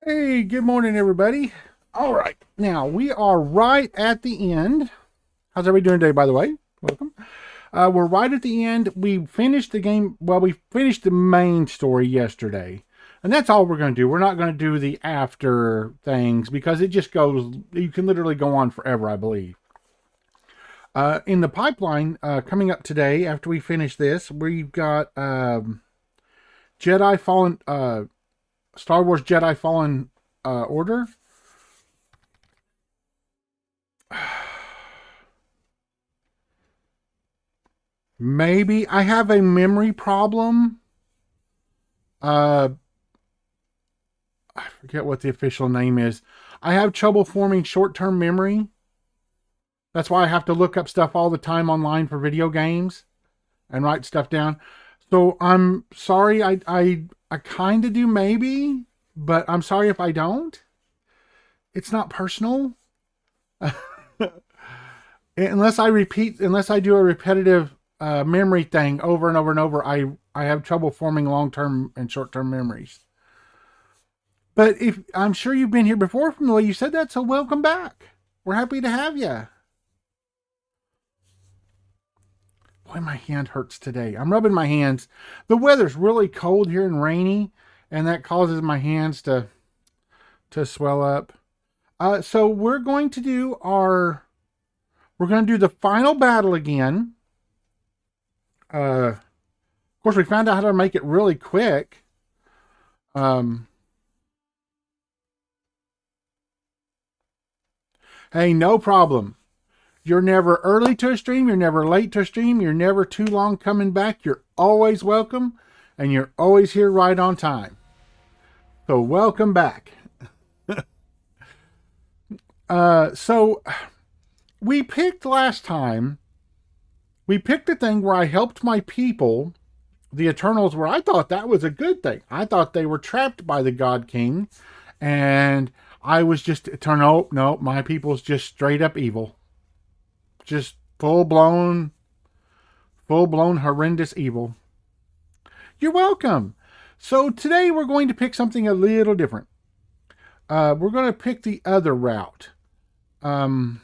Hey, good morning, everybody. All right, now we are right at the end. How's everybody doing today, by the way? Welcome. We're right at the end. We finished the game. Well, we finished the main story yesterday. And that's all we're going to do. We're not going to do the after things because it just goes, you can literally go on forever, I believe. In the pipeline, coming up today, after we finish this, we've got Jedi Fallen, Star Wars Jedi Fallen Order. Maybe I have a memory problem. Uh, I forget what the official name is. I have trouble forming short-term memory. That's why I have to look up stuff all the time online for video games and write stuff down. So I'm sorry. I kind of do maybe, but I'm sorry if I don't. It's not personal. Unless I do a repetitive memory thing over and over and over, I have trouble forming long term and short term memories. But if I'm sure you've been here before from the way you said that, so welcome back. We're happy to have you. Boy, my hand hurts today. I'm rubbing my hands. The weather's really cold here and rainy, and that causes my hands to swell up. So we're going to do the final battle again. Of course, we found out how to make it really quick. Um, hey, no problem. You're never early to a stream. You're never late to a stream. You're never too long coming back. You're always welcome, and you're always here right on time. So welcome back. So we picked last time. We picked a thing where I helped my people, the Eternals, where I thought that was a good thing. I thought they were trapped by the God King, and I was just Eternal. No, my people's just straight up evil. Just full blown horrendous evil. You're welcome. So today we're going to pick something a little different. We're going to pick the other route. Um,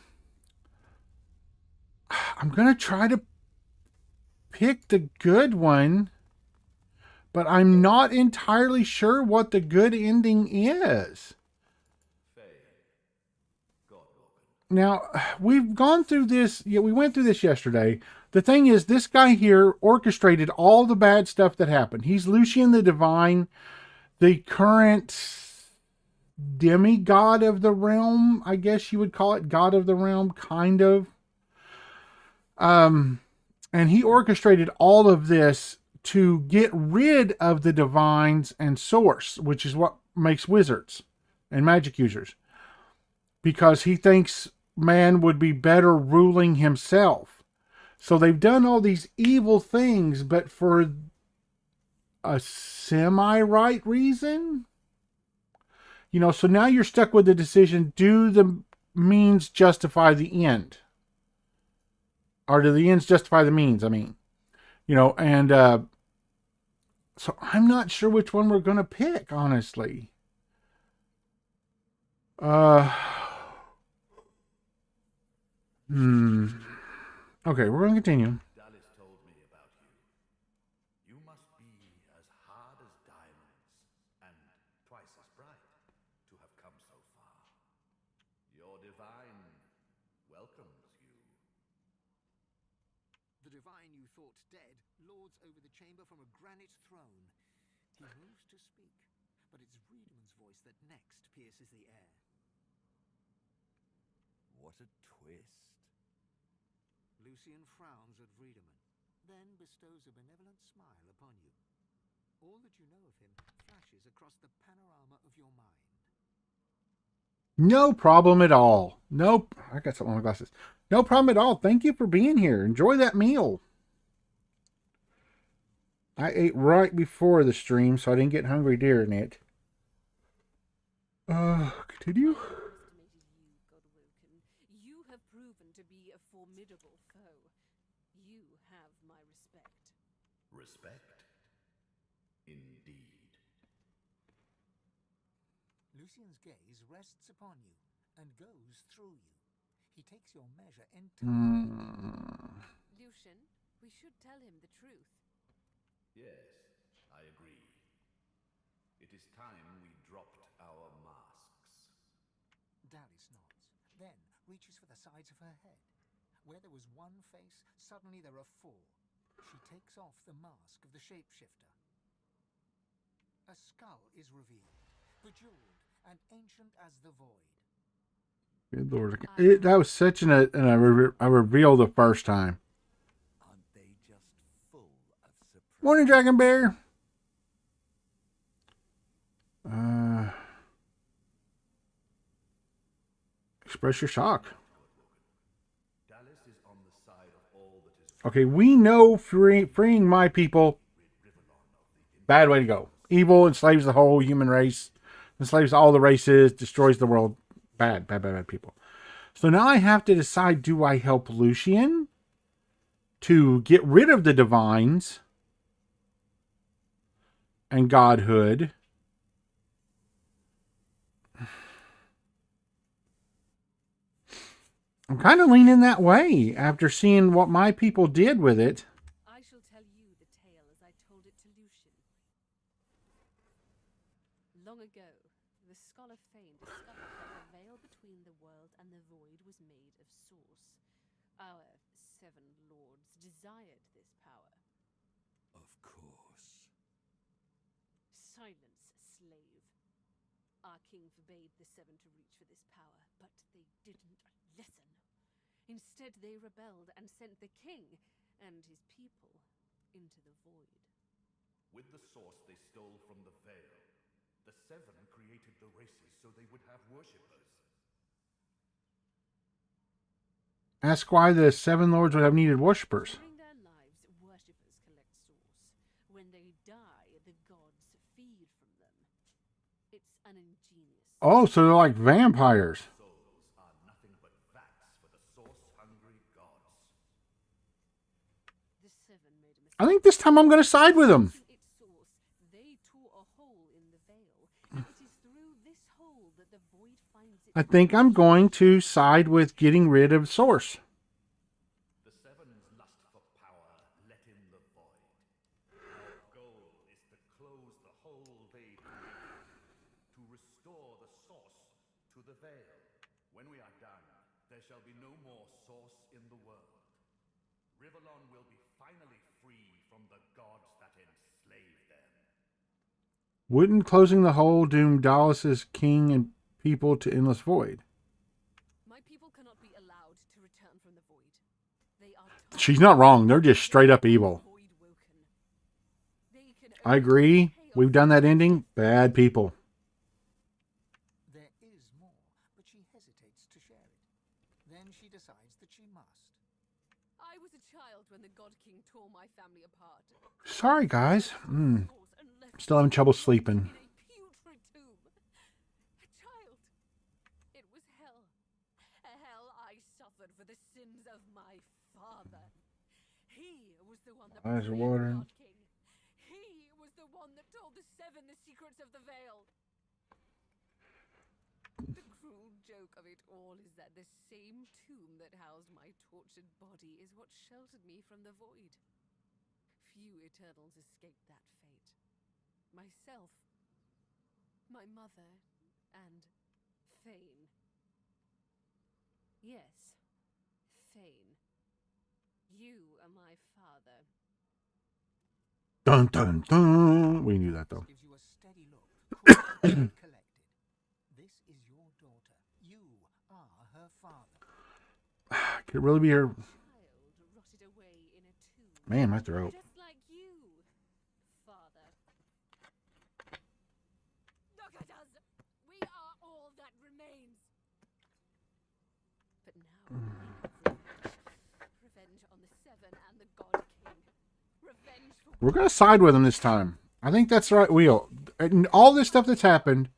I'm going to try to pick the good one, but I'm not entirely sure what the good ending is. Now, we've gone through this, yeah, we went through this yesterday. The thing is, this guy here orchestrated all the bad stuff that happened. He's Lucian the Divine, the current demigod of the realm, I guess you would call it, god of the realm, kind of. Um, and he orchestrated all of this to get rid of the divines and source, which is what makes wizards and magic users, because he thinks man would be better ruling himself. So they've done all these evil things, but for a semi right reason. So now you're stuck with the decision, do the means justify the end? Or do the ends justify the means? I mean, and so I'm not sure which one we're going to pick, honestly. Uh, hmm. Okay, we're going to continue. Dallas told me about you. You must be as hard as diamonds and twice as bright to have come so far. Your divine welcomes you. The divine you thought dead lords over the chamber from a granite throne. He moves to speak, but it's Wiedemann's voice that next pierces the air. What a twist. Lucian frowns at Wiedemann, then bestows a benevolent smile upon you. All that you know of him flashes across the panorama of your mind. No problem at all. Nope. I got something on my glasses. No problem at all. Thank you for being here. Enjoy that meal. I ate right before the stream, so I didn't get hungry during it. Continue. You have proven to be a formidable foe. You have my respect. Respect? Indeed. Lucian's gaze rests upon you and goes through you. He takes your measure entirely. Lucian, we should tell him the truth. Yes, I agree. It is time we dropped our masks. Dallas nods, then reaches for the sides of her head. Where there was one face, suddenly there are four. She takes off the mask of the shapeshifter. A skull is revealed, bejeweled and ancient as the void. Good Lord. That was such a reveal the first time. Aren't they just full of surprise? Morning, Dragon Bear. Express your shock. Dallas is on the side of all that is Okay, we know freeing my people, bad way to go. Evil, enslaves the whole human race, enslaves all the races, destroys the world. Bad people. So now I have to decide, do I help Lucian to get rid of the divines and godhood? I'm kind of leaning that way after seeing what my people did with it. I shall tell you the tale as I told it to Lucian. Long ago, the scholar Fane discovered that the veil between the world and the void was made of source. Our 7 lords desired this power. Of course. Silence, slave. Our king forbade the 7 to reach for this power, but they didn't listen. Instead, they rebelled and sent the king and his people into the void. With the source they stole from the veil, the 7 created the races so they would have worshippers. Ask why the 7 lords would have needed worshippers. During their lives, worshippers collect source. When they die, the gods feed from them. It's an ingenious. Oh, so they're like vampires. Souls are nothing but vats for the source-hungry gods. The 7 made a mistake. I think this time I'm going to side with them. Its source, they tore a hole in the veil. It is through this hole that the void finds its I think I'm going to side with getting rid of source. The 7's lust for power let in the void. Our goal is to close the hole they created, to restore the source to the veil. When we are done, there shall be no more source in the world. Rivellon will be finally free from the gods that enslaved them. Wouldn't closing the hole doom Dallas's king and people to endless void? My people cannot be allowed to return from the void. They are She's not wrong. They're just straight up evil. void woken. They can I agree. We've done that ending. Bad people. There is more, but she hesitates to share it. Then she decides that she must. I was a child when the God King tore my family apart. Sorry, guys. Still having trouble sleeping. In a putrid tomb. A child. It was hell. A hell I suffered for the sins of my father. He was the one that Eyes are betrayed watering. the God King. He was the one that told the 7 the secrets of the veil. The cruel joke of it all is that the same tomb that housed my tortured body is what sheltered me from the void. Few Eternals escaped that fate. Myself, my mother, and Fane. Yes, Fane. You are my father. Dun dun dun. We knew that though. Gives you a steady look, cool and collected. This is your daughter. You are her father. Could it really be her? Child rotted away in a tomb. Man, my throat. Just like you, father. Look at us! We are all that remains. But now we have revenge. Revenge on the 7 and the God King. Revenge for We're going to side with them this time. I think that's the right wheel. And all this stuff that's happened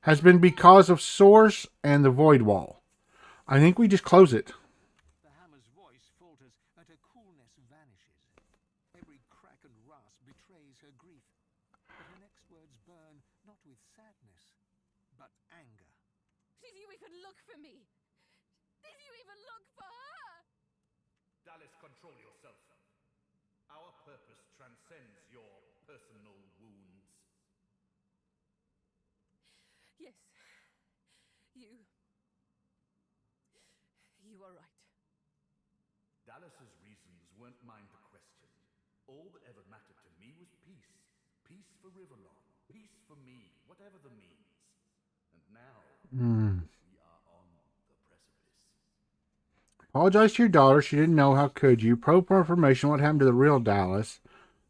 has been because of Source and the Void Wall. I think we just close it. The hammer's voice falters and her coolness vanishes. Every crack and rasp betrays her grief. But her next words burn not with sadness, but anger. Did you even look for me? Did you even look for her? Dallas, control yourself. Our purpose transcends your personal wounds. Yes. You are right. Dallas's reasons weren't mine to question. All that ever mattered to me was peace. Peace for Riverlon. Peace for me, whatever the means. And now, we are on the precipice. Apologize to your daughter. She didn't know. How could you? Probe for information. What happened to the real Dallas?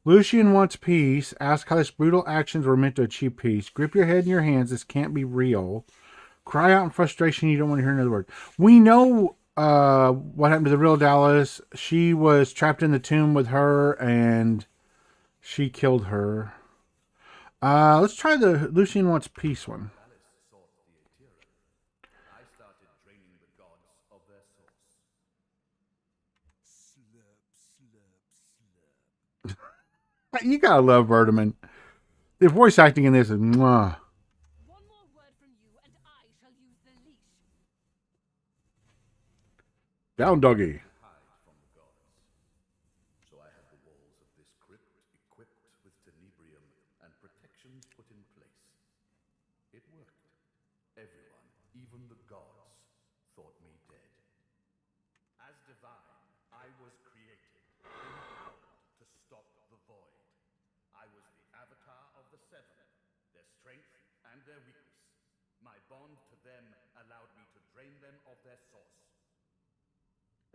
Lucian wants peace. Ask how his brutal actions were meant to achieve peace. Grip your head in your hands. This can't be real. Cry out in frustration. You don't want to hear another word. We know what happened to the real Dallas. She was trapped in the tomb with her, and she killed her. Let's try the Lucian wants peace one. Dallas sought the Aetera. I started draining the gods of their source. Slurp, slurp, slurp. You gotta love Vertiman. The voice acting in this is mwah. One more word from you, and I shall use the leash. Down, doggy. Hide from the gods. So I had the walls of this crypt equipped with tenebrium and protections put in place. It worked. Everyone, even the gods, thought me dead. As divine, I was created, empowered to stop the void. I was the avatar of the Seven, their strength and their weakness. My bond to them allowed me to drain them of their source.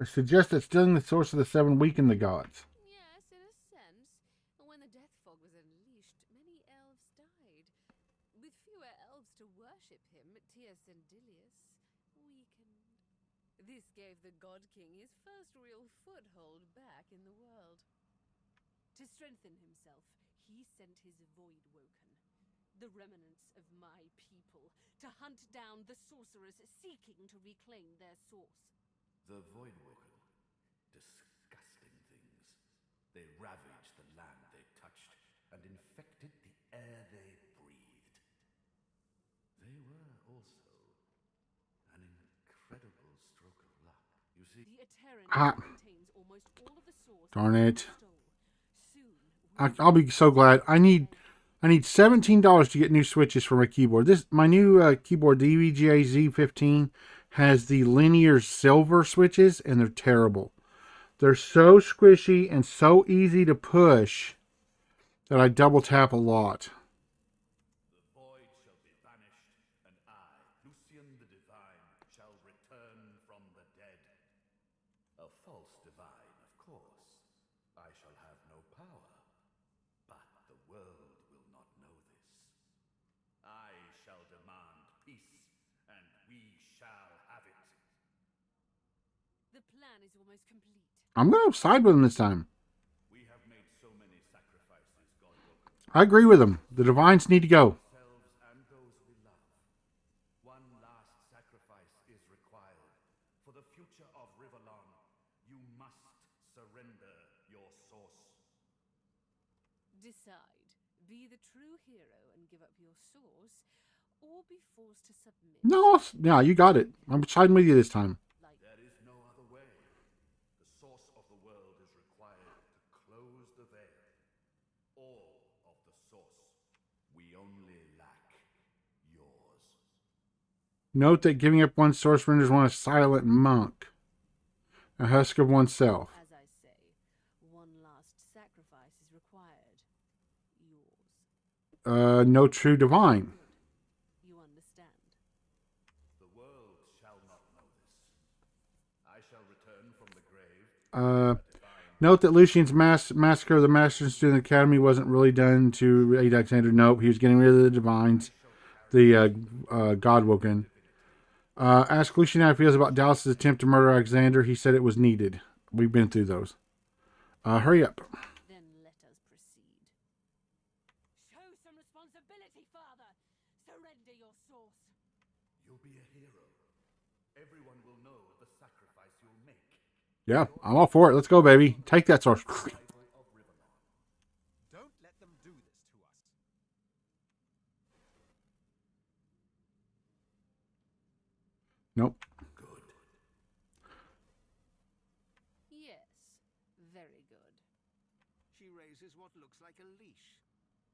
It suggests that stealing the source of the seven weakened the gods. Yes, in a sense. When the death fog was unleashed, many elves died. With fewer elves to worship him, Tias and Dilius weakened. This gave the God King his first real foothold back in the world. To strengthen himself, he sent his Void Woken, the remnants of my people, to hunt down the sorcerers seeking to reclaim their source. The Voidwoken. Disgusting things. They ravaged the land they touched and infected the air they breathed. They were also an incredible stroke of luck. You see, The Aeteran Ah. contains almost all of the source Darn that it. stole. Soon, I'll be so glad. I need $17 to get new switches for my keyboard. My new keyboard, the EVGA Z15, has the linear silver switches, and they're terrible. They're so squishy and so easy to push that I double tap a lot. the void shall be banished, and I, Lucian the Divine, shall return from the dead. A false divine, of course. I shall have no power, but the world will not know this. I shall demand peace, and we shall have it. the plan is almost complete. I'm going to side with him this time. We have made so many sacrifices, Godwoken. I agree with him. The divines need to go. Ourselves and those we love. One last sacrifice is required. For the future of Riverlon, you must surrender your source. Decide. Be the true hero and give up your source, or be forced to submit. No, yeah, you got it. I'm siding with you this time. Like There is no other way. The source of the world is required to close the veil. All of the source. We only lack yours. Note that giving up one source renders one a silent monk, a husk of oneself. as I say, one last sacrifice is required. Yours. No true divine. You understand? The world shall not know this. I shall return from the grave. Note that Lucian's massacre of the Master Student Academy wasn't really done to aid Alexander. Nope, he was getting rid of the divines, the Godwoken. Ask Lucian how he feels about Dallas's attempt to murder Alexander. He said it was needed. We've been through those. Hurry up. Then let us proceed. Show some responsibility, Father! Surrender your source! You'll be a hero. Everyone will know the sacrifice you'll make. Yeah, I'm all for it. Let's go, baby. Take that source. Rival of Riverlon. Don't let them do this to us. Nope. Good. Yes, very good. She raises what looks like a leash.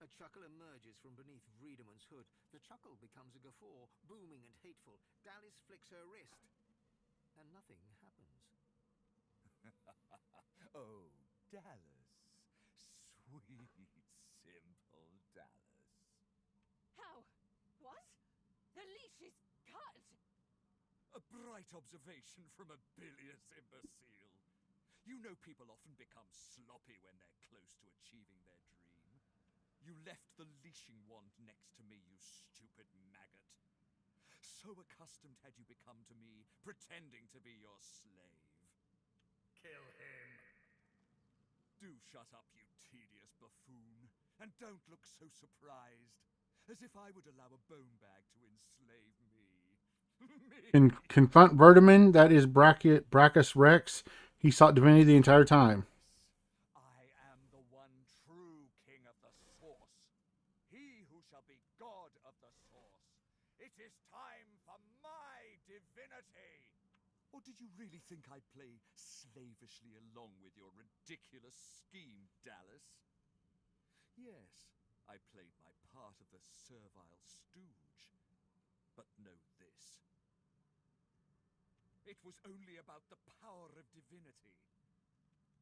A chuckle emerges from beneath Vreedeman's hood. The chuckle becomes a guffaw, booming and hateful. Dallas flicks her wrist, and nothing happens. Oh, Dallas. Sweet, simple Dallas. How? What? The leash is cut! A bright observation from a bilious imbecile. You know people often become sloppy when they're close to achieving their dream. You left the leashing wand next to me, you stupid maggot. So accustomed had you become to me, pretending to be your slave. Kill him. Do shut up, you tedious buffoon, and don't look so surprised, as if I would allow a bone bag to enslave me. And confront Vertiman, that is Brachus Rex. He sought divinity the entire time. I am the one true king of the source. He who shall be god of the source. It is time for my divinity. Or did you really think I'd play slavishly along with your ridiculous scheme, Dallas? Yes, I played my part of the servile stooge. But know this. It was only about the power of divinity.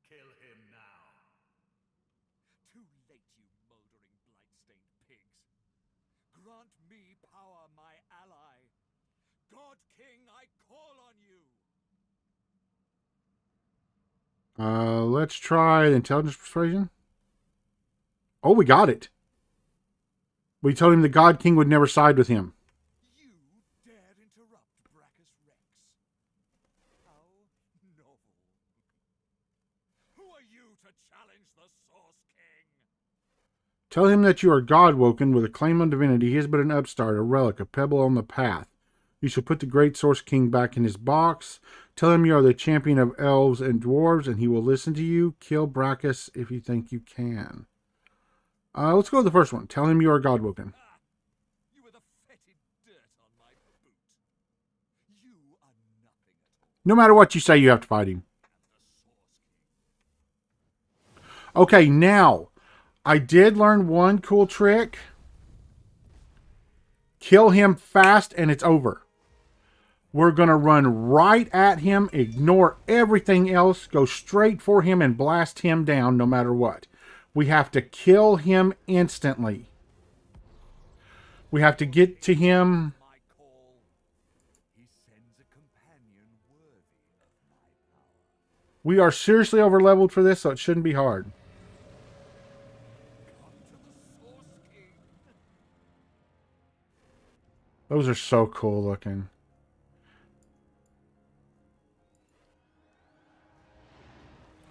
Kill him now. Too late, you moldering, blight-stained pigs. Grant me power, my ally. God King, I call on you. Let's try intelligence persuasion. Oh, we got it. We told him the God King would never side with him. You dared interrupt Brachus Rex. How novel. Who are you to challenge the Source King? Tell him that you are God-woken with a claim on divinity. He is but an upstart, a relic, a pebble on the path. You shall put the great Source King back in his box. Tell him you are the champion of elves and dwarves, and he will listen to you. Kill Brachus if you think you can. Let's go with the first one. Tell him you are God-woken. You are the fetid dirt on my boot. You are nothing at all. No matter what you say, you have to fight him. The Source King. Okay, now, I did learn one cool trick. Kill him fast and it's over. We're going to run right at him, ignore everything else, go straight for him and blast him down no matter what. We have to kill him instantly. We have to get to him. My call. He sends a companion worthy of my power. We are seriously overleveled for this, so it shouldn't be hard. Come to the Source King. Those are so cool looking.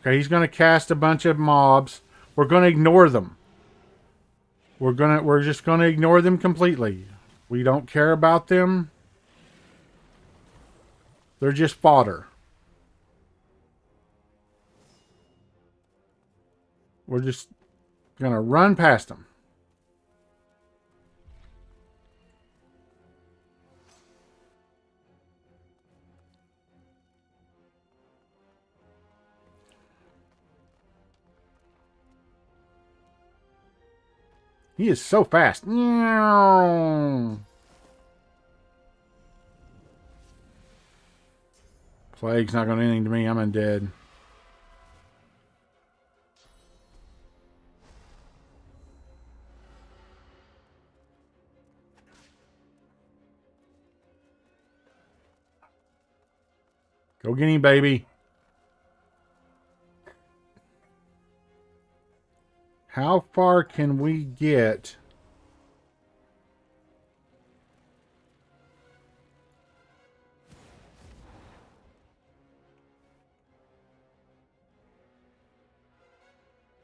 Okay, he's going to cast a bunch of mobs. We're going to ignore them. We're just going to ignore them completely. We don't care about them. They're just fodder. We're just going to run past them. He is so fast. Plague's not going to do anything to me. I'm undead. Go get him, baby. How far can we get?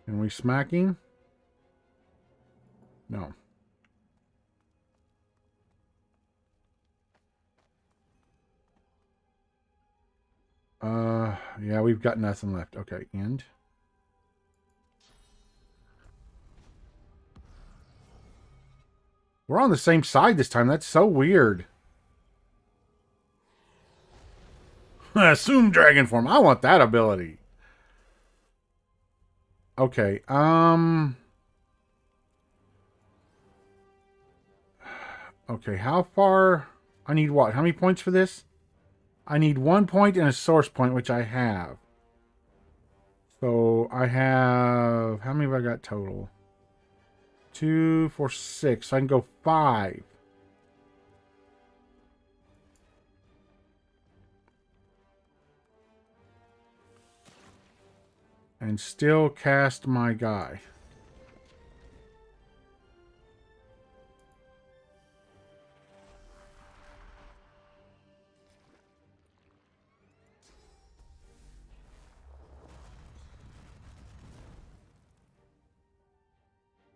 Can we smack him? No. Yeah, we've got nothing left. Okay, end. We're on the same side this time. That's so weird. Assume dragon form. I want that ability. Okay. Okay, how far? I need what? How many points for this? I need 1 point and a source point, which I have. So I have... How many have I got total? 2, 4, 6. So I can go 5. And still cast my guy.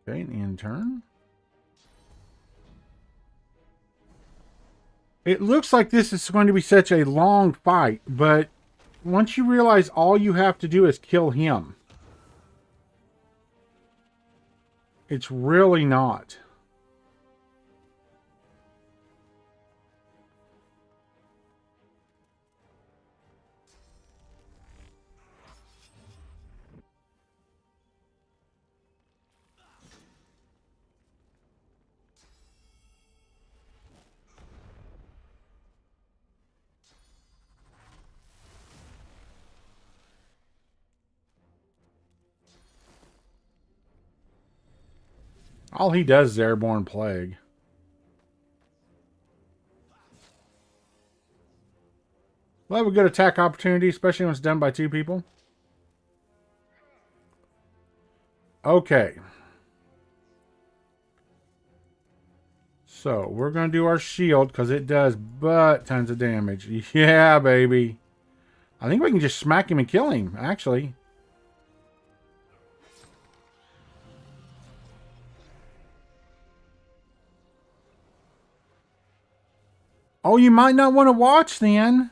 Okay, an end turn. It looks like this is going to be such a long fight, but once you realize all you have to do is kill him, it's really not. All he does is Airborne Plague. We'll have a good attack opportunity, especially when it's done by 2 people. Okay. So, we're going to do our shield, because it does but tons of damage. Yeah, baby. I think we can just smack him and kill him, actually. Oh, you might not want to watch, then.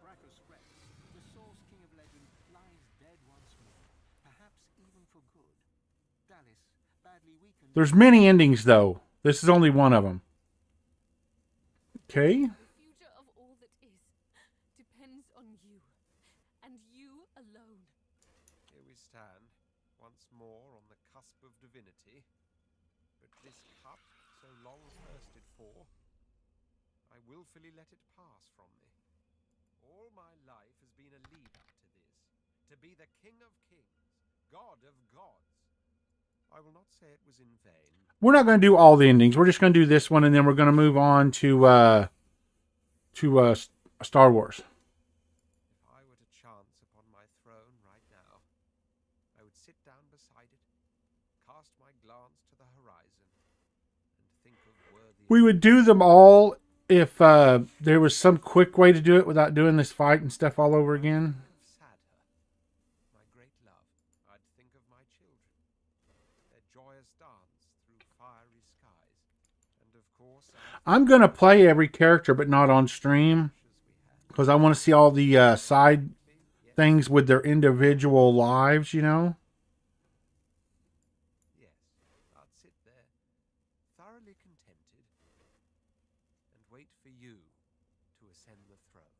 Kratos rests. The Source King of Legend lies dead once more, perhaps even for good. Dallas, badly weakened. There's many endings, though. This is only one of them. Okay. The future of all that is depends on you, and you alone. Here we stand, once more on the cusp of divinity. But this cup, so long thirsted for, I willfully let it pass from me. All my life has been a lead-up to this, to be the King of Kings, God of Gods. I will not say it was in vain. We're not going to do all the endings. We're just going to do this one, and then we're going to move on to Star Wars. If I were to chance upon my throne right now, I would sit down beside it, cast my glance to the horizon, and think of worthy... We would do them all if there was some quick way to do it without doing this fight and stuff all over again. Sadder, my great love, I'd think of my children, their joyous dance through fiery skies, and of course I'm going to play every character, but not on stream, because I want to see all the side things with their individual lives, you know? yes, I'd sit there, thoroughly contented, and wait for you to ascend the throne.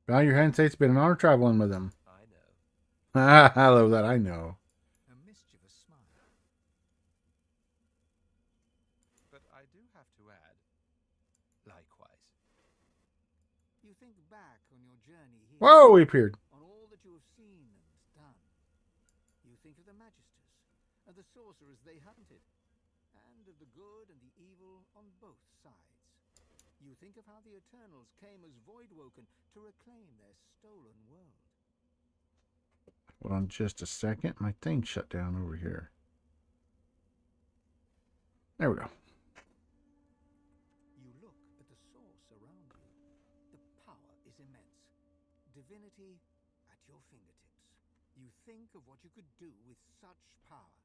Bow your head and say it's been an honor traveling with them. I know. I love that, I know. A mischievous smile. But I do have to add, likewise. You think back on your journey here. Whoa, he appeared. On all that you have seen and done. You think of the Magisters and the sorcerers they hunted, and of the good and the evil on both sides. You think of how the Eternals came as Voidwoken to reclaim their stolen world. Hold on just a second. My thing shut down over here. There we go. You look at the source around you. The power is immense. Divinity at your fingertips. You think of what you could do with such power.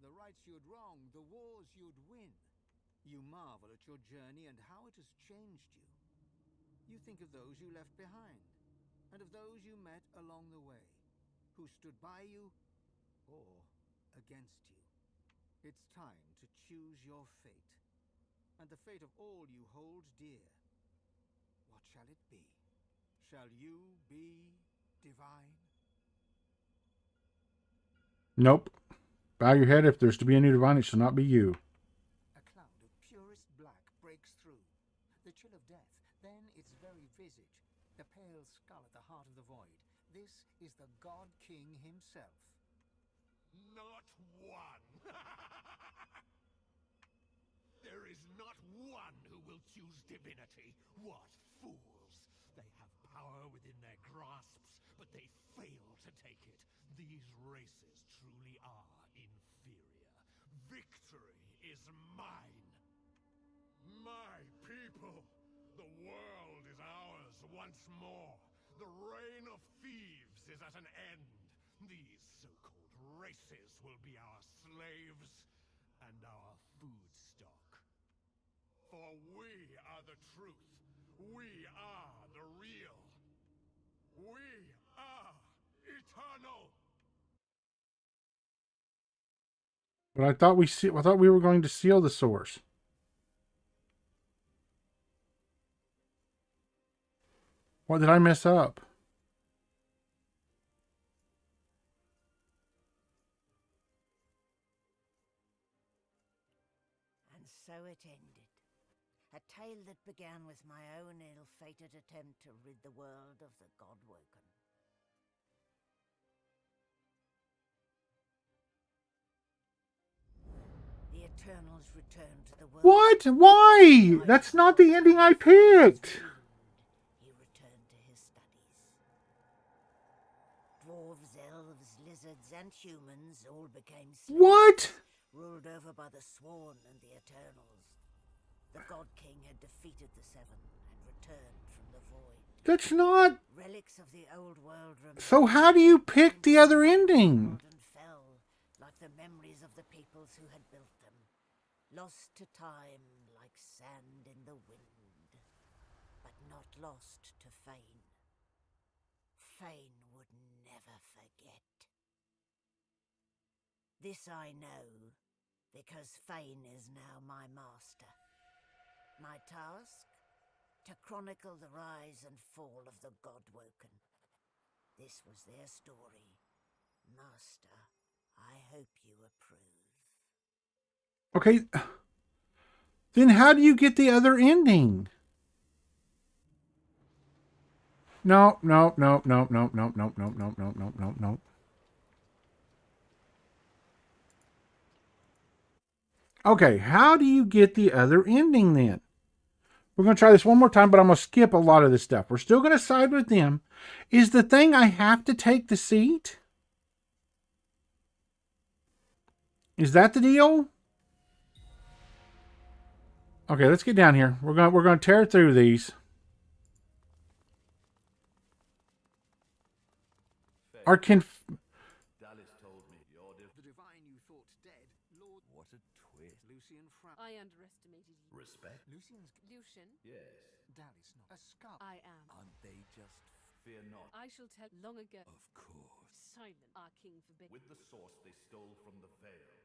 The rights you'd wrong, the wars you'd win. You marvel at your journey and how it has changed you. You think of those you left behind, and of those you met along the way, who stood by you or against you. It's time to choose your fate, and the fate of all you hold dear. What shall it be? Shall you be divine? Nope. Bow your head. If there's to be a new divine, it shall not be you. A cloud of purest black breaks through. The chill of death, then its very visage, the pale skull at the heart of the void. This is the God King himself. Not one! There is not one who will choose divinity. What fools! They have power within their grasps, but they fail to take it. These races truly are inferior. Victory is mine. My people! The world is ours once more. The reign of thieves is at an end. These so-called races will be our slaves and our food stock. For we are the truth. We are the real. We are eternal. But I thought we were going to seal the source. What did I mess up? And so it ended. A tale that began with my own ill-fated attempt to rid the world of the Godwoken. The Eternals returned to the world. What? Why? That's not the ending I picked. He returned to his studies. Dwarves, elves, lizards, and humans all became slaves, What? ruled over by the Sworn and the Eternals. The God King had defeated the Seven and returned from the void. That's not. Relics of the old world remain. So how do you pick the other ending? And fell like the memories of the peoples who had built them, lost to time like sand in the wind, but not lost to Fane. Fane would never forget. This I know, because Fane is now my master. My task? To chronicle the rise and fall of the Godwoken. This was their story. Master, I hope you approve. Okay. Then how do you get the other ending? No. Okay, how do you get the other ending then? We're going to try this one more time, but I'm going to skip a lot of this stuff. We're still going to side with them. Is the thing I have to take the seat? Is that the deal? Okay, let's get down here. We're going to tear through these. Dallas told me you're The divine you thought dead, Lord... What a twist. Lucian frowned. I underestimated you. Respect? Lucian's... Lucian, Yes. Dallas not. A scarf. I am. Aren't they just... Fear not. I shall tell long ago. Of course. Simon, our king forbid. With the source they stole from the veil.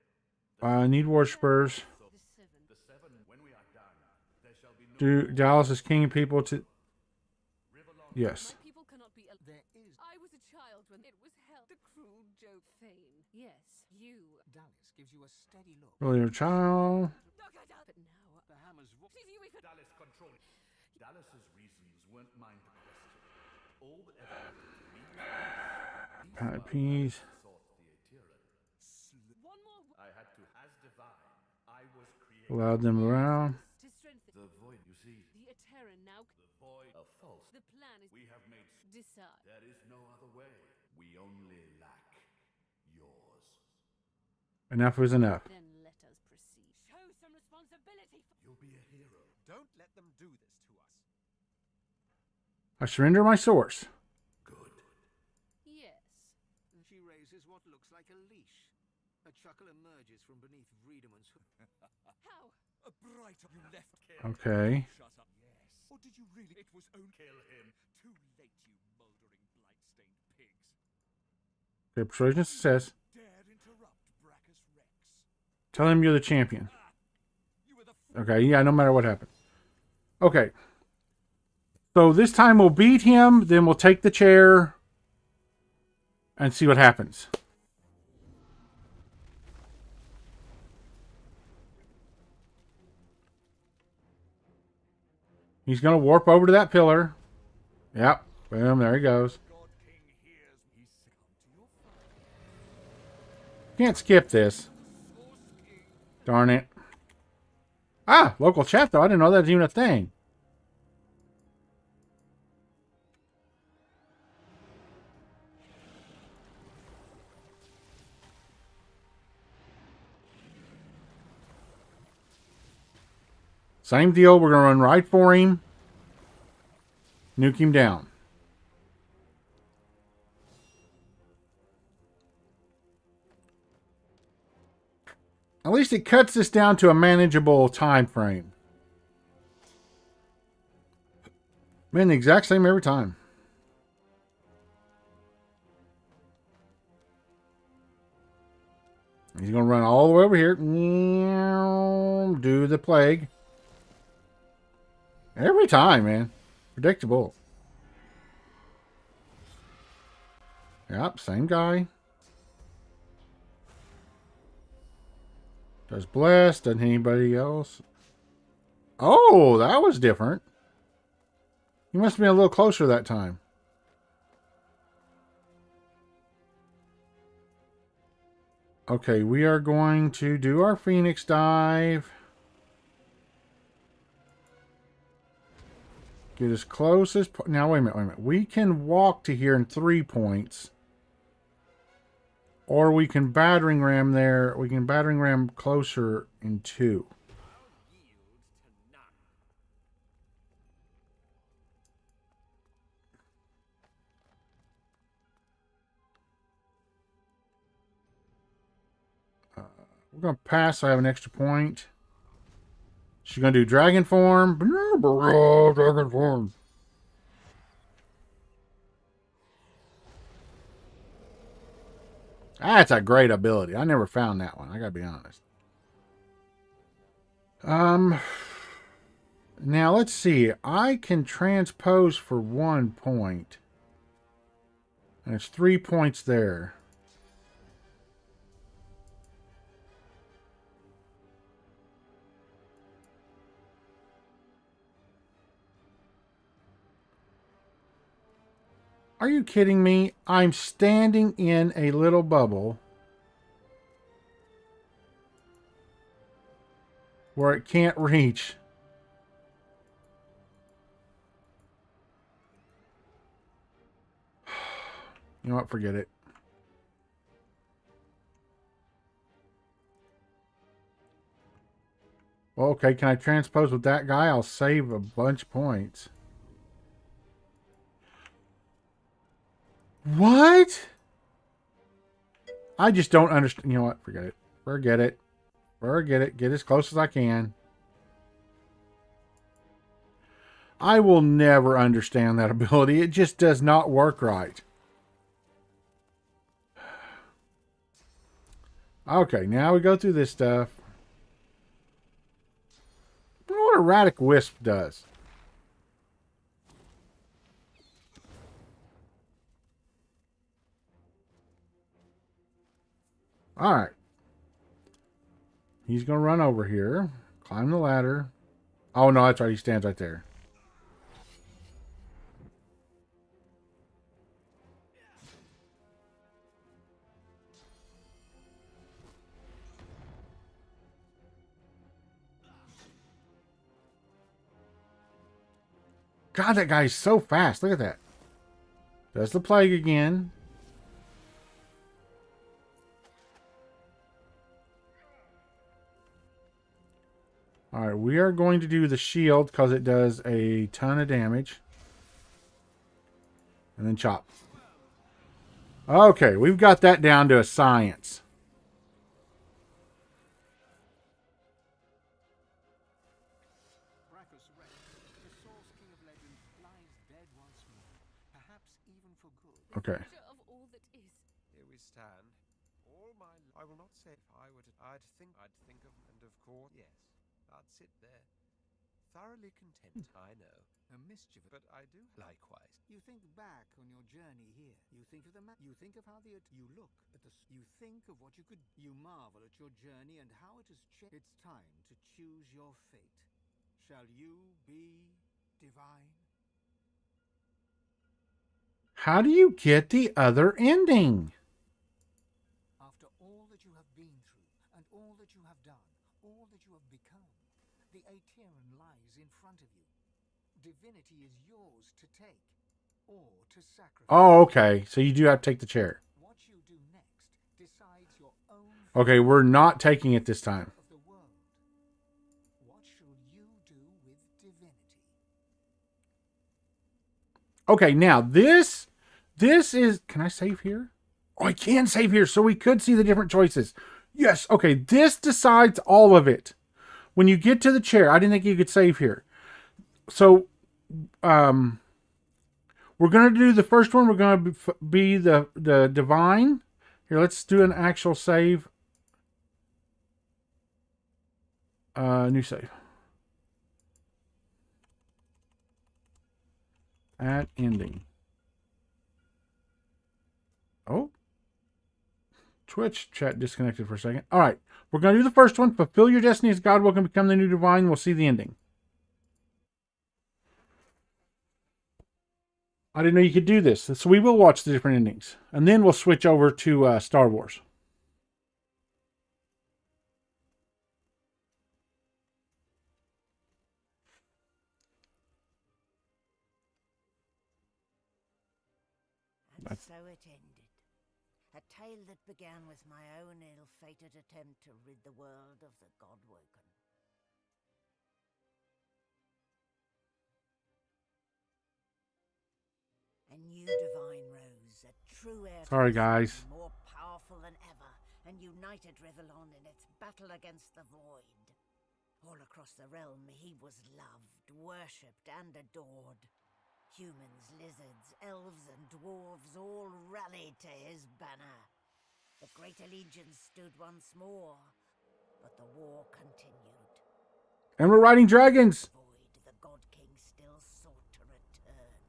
I need worshipers. The seven. The seven, when we are done, there shall be no... Dallas is king people to... Yes. My people cannot be... There is... I was a child when it was held. The cruel joke Fane. Yes, you. Dallas gives you a steady look. Really, your child. But now... The hammer's... Did you even... Dallas control it. Dallas's reasons weren't mine to question. All that ever happened to me... Peas. sought the Eteran. One more... I had to... As divine, I was created... Allowed them around. To strengthen... The void, you see. The Eteran now... The void of false. The plan is... We have made... Decide. There is no other way. We only lack yours. Enough is enough. Then let us proceed. Show some responsibility. You'll be a hero. Don't let them do this to us. I surrender my source. Good. Yes. She raises what looks like a leash. A chuckle emerges from beneath Vredeman's hood. How? A brighter you left. Okay. Shut up. Yes. Or did you really? It was only... Kill him. Too late, you mouldering, blight-stained pigs. Okay, persuasion success. Dared interrupt Brachus Rex. Tell him you're the champion. You were the Okay, yeah, no matter what happens. Okay. So this time we'll beat him, then we'll take the chair and see what happens. He's going to warp over to that pillar. Yep. Boom, there he goes. Can't skip this. Darn it. Ah, local chat though. I didn't know that was even a thing. Same deal. We're going to run right for him. Nuke him down. At least it cuts this down to a manageable time frame. Man, the exact same every time. He's going to run all the way over here. Do the plague. Every time, man. Predictable. Yep, same guy. Does bless, doesn't anybody else? Oh, that was different. He must have been a little closer that time. Okay, we are going to do our Phoenix dive. Get as close as... Now, wait a minute. We can walk to here in 3 points. Or we can battering ram there. We can battering ram closer in 2. We're going to pass, so I have an extra point. She's going to do dragon form. Dragon form. That's a great ability. I never found that one. I got to be honest. Now, let's see. I can transpose for 1 point. And it's 3 points there. Are you kidding me? I'm standing in a little bubble where it can't reach. You know what? Forget it. Well, okay, can I transpose with that guy? I'll save a bunch of points. What? I just don't understand. You know what? Forget it. Forget it. Forget it. Get as close as I can. I will never understand that ability. It just does not work right. Okay, now we go through this stuff. I wonder what Erratic Wisp does. Alright. He's going to run over here. Climb the ladder. Oh, no, that's right. He stands right there. God, that guy's so fast. Look at that. Does the plague again. Alright, we are going to do the shield because it does a ton of damage. And then chop. Okay, we've got that down to a science. Okay. Of all that is. Here we stand. All my... I will not say if I were to... I'd think of... And of course... Yes, I'd sit there. thoroughly content, I know. A mischievous. But I do likewise. You think back on your journey here. You think of you think of how you look at you think of what you could. You marvel at your journey and how it has changed. It's time to choose your fate. Shall you be divine? How do you get the other ending? After all that you have been through and all that you have done, all that you have become, the Aetheran lies in front of you. Divinity is yours to take or to sacrifice. Oh, okay. So you do have to take the chair. What you do next decides your own Okay, we're not taking it this time. of the world. What shall you do with divinity? Okay, now this is, can I save here? Oh, I can save here, so we could see the different choices. Yes, okay, this decides all of it. When you get to the chair, I didn't think you could save here. So, we're going to do the first one. We're going to be the divine. Here, let's do an actual save. New save. At ending. Oh. Twitch chat disconnected for a second. All right. We're going to do the first one. Fulfill your destiny as God will can become the new divine. We'll see the ending. I didn't know you could do this. So we will watch the different endings. And then we'll switch over to Star Wars. And so it ended. A tale that began with my own ill-fated attempt to rid the world of the Godwoken. A new divine rose, a true heir. Sorry, guys. More powerful than ever, and united Rivellon in its battle against the void. All across the realm, he was loved, worshipped, and adored. Humans, lizards, elves, and dwarves all rallied to his banner. The great allegiance stood once more, but the war continued. And we're riding dragons. Void, the God King still sought to return.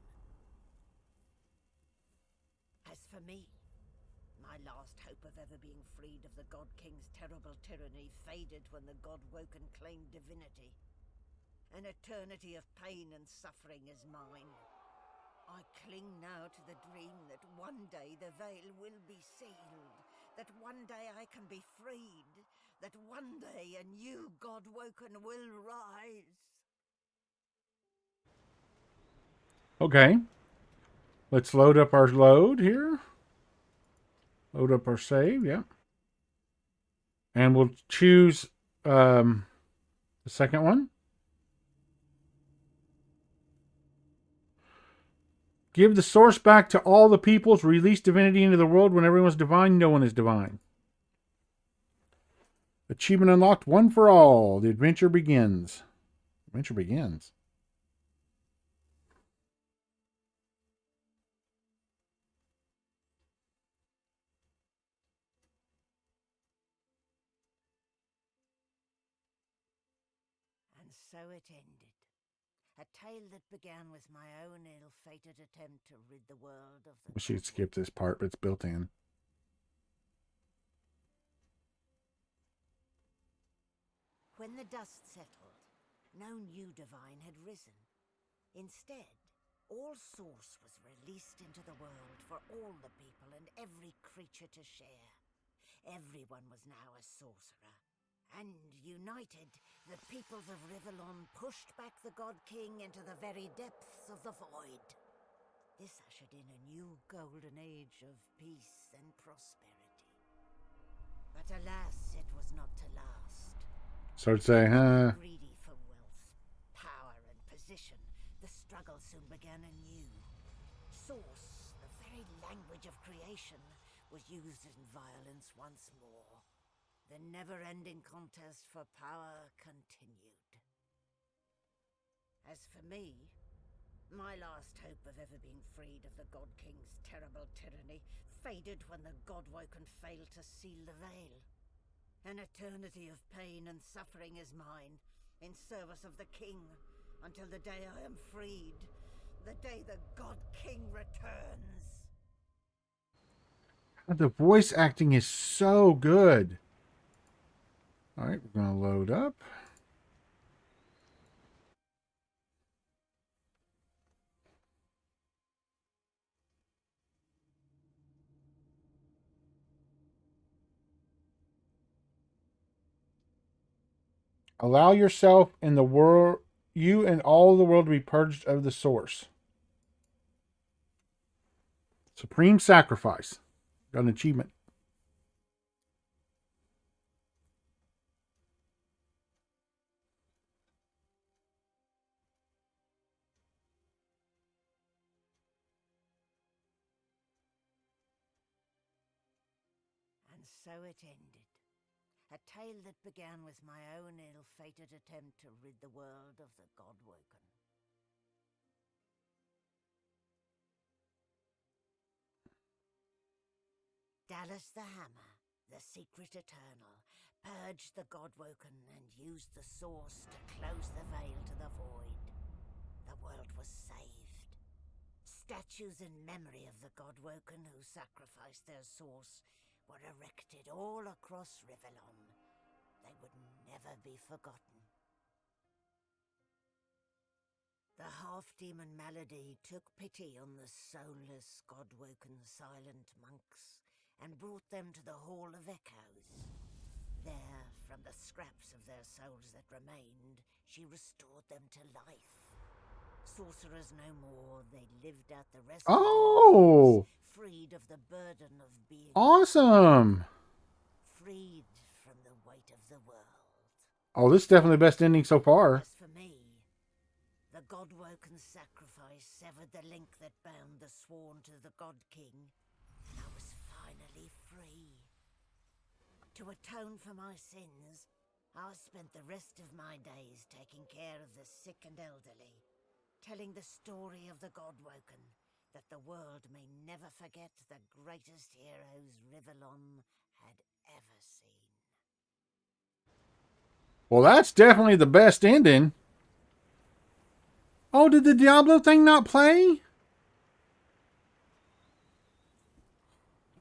As for me, my last hope of ever being freed of the God King's terrible tyranny faded when the Godwoken claimed divinity. An eternity of pain and suffering is mine. I cling now to the dream that one day the veil will be sealed, that one day I can be freed, that one day a new Godwoken will rise. Okay. Let's load up our load here. Load up our save, yeah. And we'll choose the second one. Give the source back to all the peoples. Release divinity into the world. When everyone's divine, no one is divine. Achievement unlocked. One for all. The adventure begins. Adventure begins. And so it ended. A tale that began with my own ill-fated attempt to rid the world of the... Wish you'd skip this part, but it's built in. When the dust settled, no new divine had risen. Instead, all source was released into the world for all the people and every creature to share. Everyone was now a sorcerer. And united, the peoples of Rivellon pushed back the God King into the very depths of the void. This ushered in a new golden age of peace and prosperity. But alas, it was not to last. So I'd say, Greedy for wealth, power, and position, the struggle soon began anew. Source, the very language of creation, was used in violence once more. The never-ending contest for power continued. As for me, my last hope of ever being freed of the God King's terrible tyranny faded when the Godwoken failed to seal the veil. An eternity of pain and suffering is mine, in service of the King, until the day I am freed, the day the God King returns. The voice acting is so good. All right, we're going to load up. Allow yourself and the world, you and all the world to be purged of the source. Supreme sacrifice. Got an achievement. And so it ended. A tale that began with my own ill-fated attempt to rid the world of the Godwoken. Dallas the Hammer, the secret eternal, purged the Godwoken and used the source to close the veil to the void. The world was saved. Statues in memory of the Godwoken who sacrificed their source were erected all across Rivellon. They would never be forgotten. The half-demon Malady took pity on the soulless, God-woken silent monks and brought them to the Hall of Echoes. There, from the scraps of their souls that remained, she restored them to life. Sorcerers no more, they lived out the rest of their lives, freed of the burden of being Awesome. freed from the weight of the world. Oh, this is definitely the best ending so far. As for me, the Godwoken sacrifice severed the link that bound the sworn to the God King. I was finally free. To atone for my sins, I spent the rest of my days taking care of the sick and elderly, telling the story of the Godwoken, that the world may never forget the greatest heroes Rivellon had ever seen. Well, that's definitely the best ending. Oh, did the Diablo thing not play?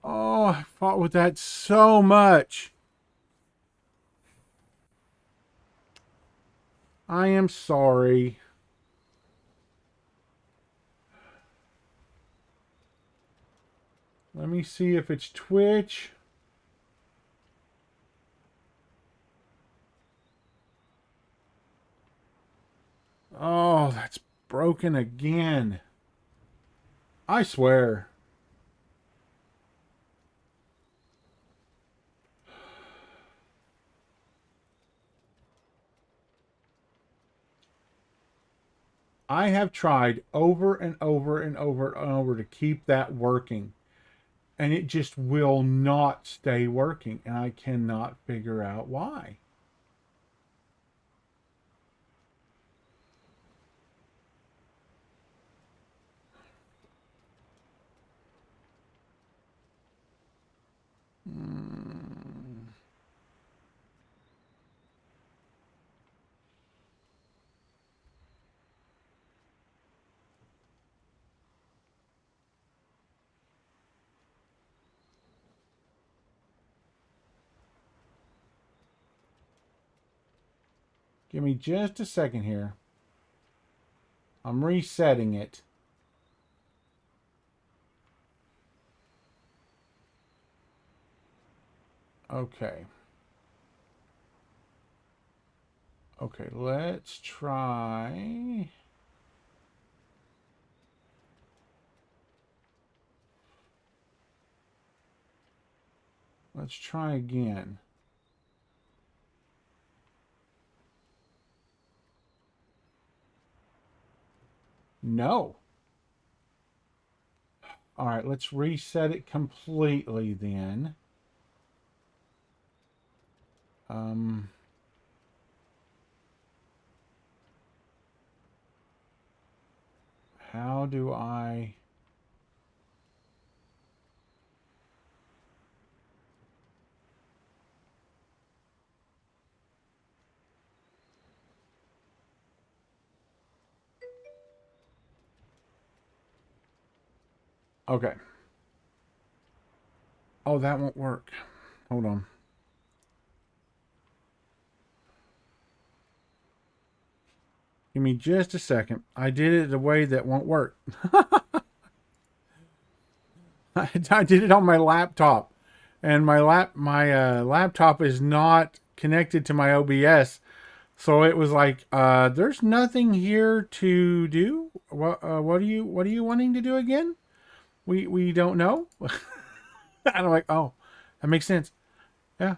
Oh, I fought with that so much. I am sorry. Let me see if it's Twitch. Oh, that's broken again. I swear. I have tried over and over and over and over to keep that working. And it just will not stay working. And I cannot figure out why. Give me just a second here. I'm resetting it. Okay. Okay, let's try. Let's try again. No. All right, let's reset it completely then. How do I... Okay. Oh, that won't work. Hold on. Give me just a second. I did it a way that won't work. I did it on my laptop, and my laptop is not connected to my OBS, so it was like, "There's nothing here to do. What are you wanting to do again? We don't know." And I'm like, "Oh, that makes sense." Yeah.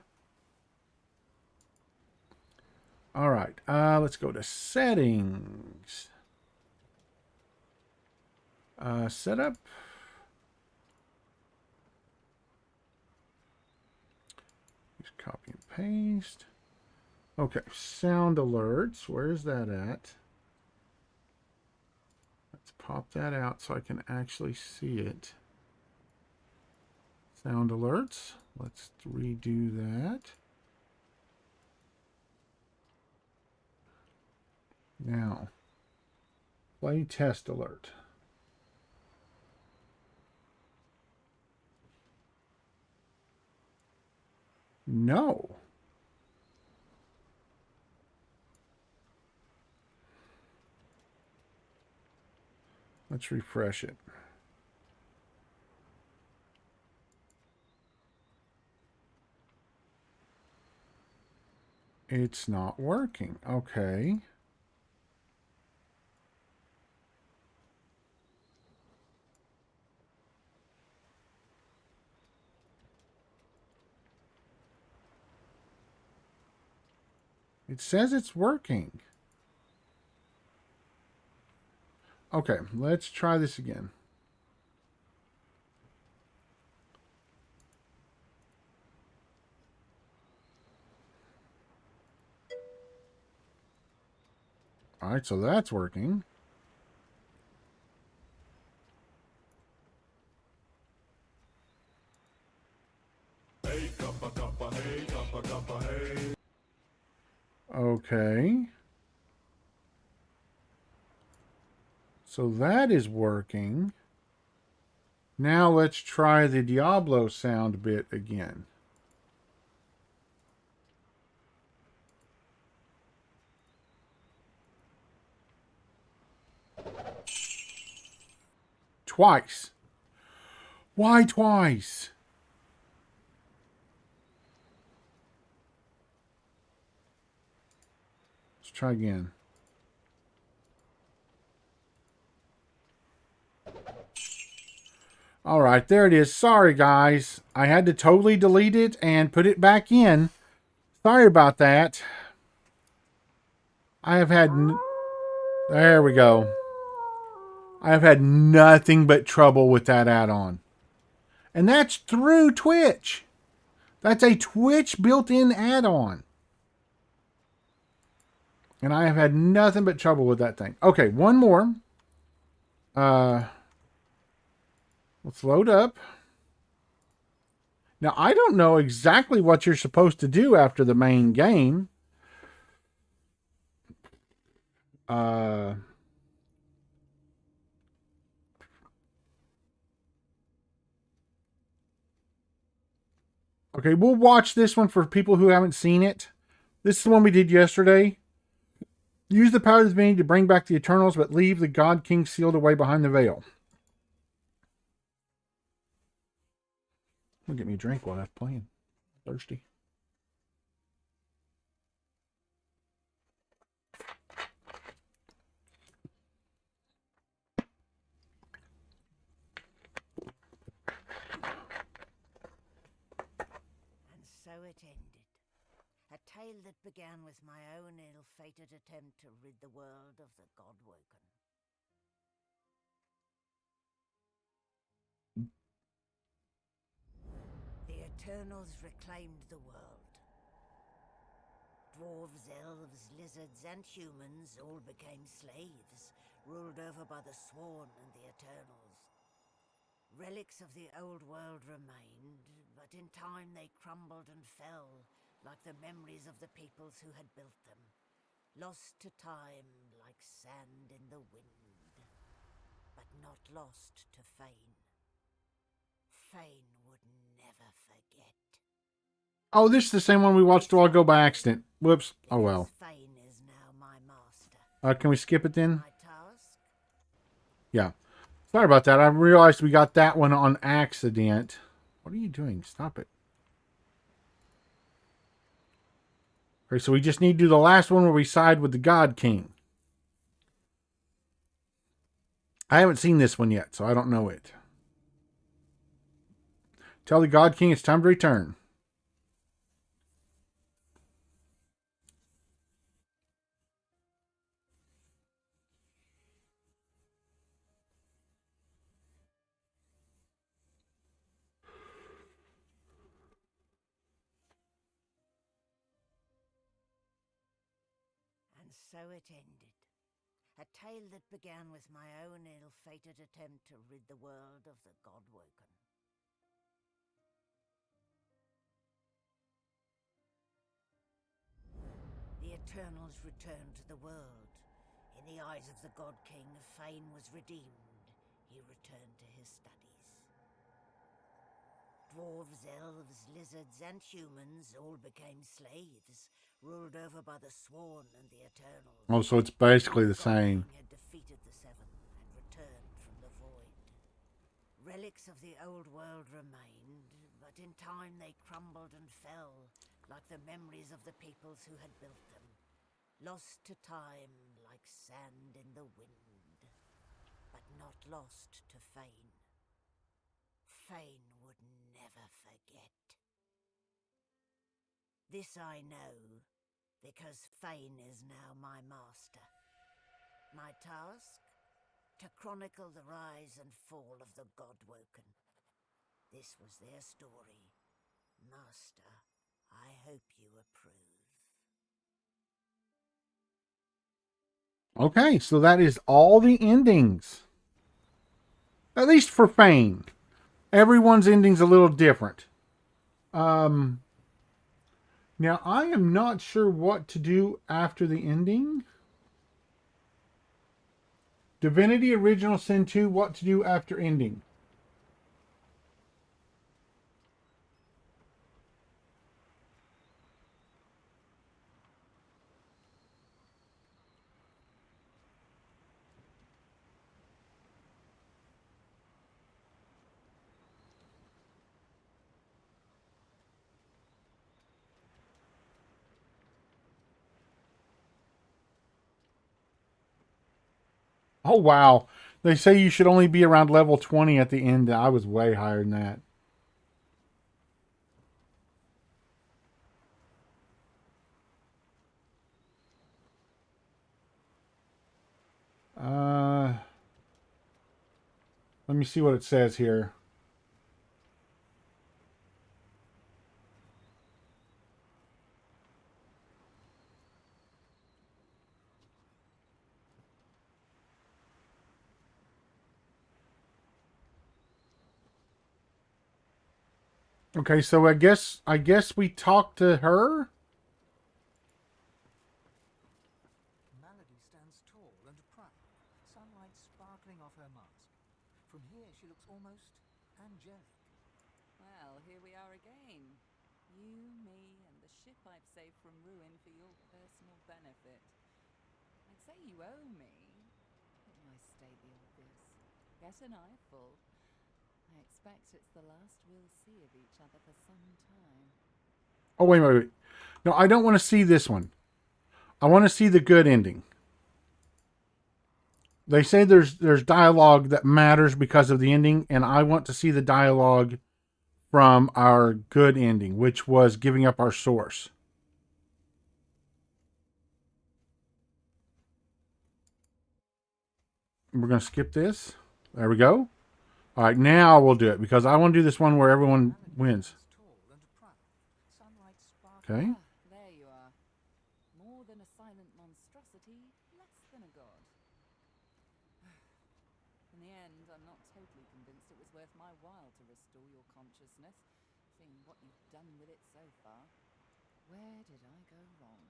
All right. Let's go to settings. Setup. Just copy and paste. Okay, sound alerts. Where's that at? Let's pop that out so I can actually see it. Sound alerts. Let's redo that. Now, play test alert. No. Let's refresh it. It's not working. Okay. It says it's working. Okay, let's try this again. All right, so that's working. Okay. So that is working. Now let's try the Diablo sound bit again. Twice. Why twice? Let's try again. All right, there it is. Sorry, guys. I had to totally delete it and put it back in. Sorry about that. I have had... There we go. I have had nothing but trouble with that add-on. And that's through Twitch. That's a Twitch built-in add-on. And I have had nothing but trouble with that thing. Okay, one more. Let's load up. Now, I don't know exactly what you're supposed to do after the main game. Okay, we'll watch this one for people who haven't seen it. This is the one we did yesterday. Use the power of the divinity to bring back the Eternals, but leave the God King sealed away behind the veil. I'll get me a drink while that's playing. Thirsty. And so it ended. A tale that began with my own ill-fated attempt to rid the world of the Godwoken. The Eternals reclaimed the world. Dwarves, elves, lizards, and humans all became slaves, ruled over by the Sworn and the Eternals. Relics of the old world remained, but in time they crumbled and fell, like the memories of the peoples who had built them, lost to time like sand in the wind, but not lost to Fane. Fane would never forget. Oh, this is the same one we watched a while ago by accident. Whoops. Oh well. Fane is now my master. Can we skip it then? My task? Yeah. Sorry about that. I realized we got that one on accident. What are you doing? Stop it. Okay, so we just need to do the last one where we side with the God King. I haven't seen this one yet, so I don't know it. Tell the God King it's time to return. And so it ended. A tale that began with my own ill-fated attempt to rid the world of the Godwoken. The Eternals returned to the world. In the eyes of the God King, Fane was redeemed. He returned to his studies. Dwarves, elves, lizards, and humans all became slaves, ruled over by the Sworn and the Eternals. Oh, so it's basically the same. God King had defeated the Seven and returned from the void. Relics of the old world remained, but in time they crumbled and fell, like the memories of the peoples who had built them, lost to time like sand in the wind, but not lost to Fane. Fane would never forget. This I know, because Fane is now my master. My task? To chronicle the rise and fall of the Godwoken. This was their story. Master, I hope you approve. Okay, so that is all the endings. At least for Fane. Everyone's ending's a little different. Now I am not sure what to do after the ending. Divinity Original Sin 2, what to do after ending. Oh, wow. They say you should only be around level 20 at the end. I was way higher than that. Let me see what it says here. Okay, so I guess we talked to her. Malady stands tall and proud, sunlight sparkling off her mask. From here she looks almost angelic. Well, here we are again. You, me, and the ship I've saved from ruin for your personal benefit. I'd say you owe me, but why state the obvious? Get an eyeful. I expect it's the last we'll see of each other for some time. Oh, wait. No, I don't want to see this one. I want to see the good ending. They say there's dialogue that matters because of the ending, and I want to see the dialogue from our good ending, which was giving up our source. We're going to skip this. There we go. All right, now we'll do it because I want to do this one where everyone wins. Okay. Ah, there you are. More than a silent monstrosity, less than a god. In the end, I'm not totally convinced it was worth my while to restore your consciousness, seeing what you've done with it so far. Where did I go wrong?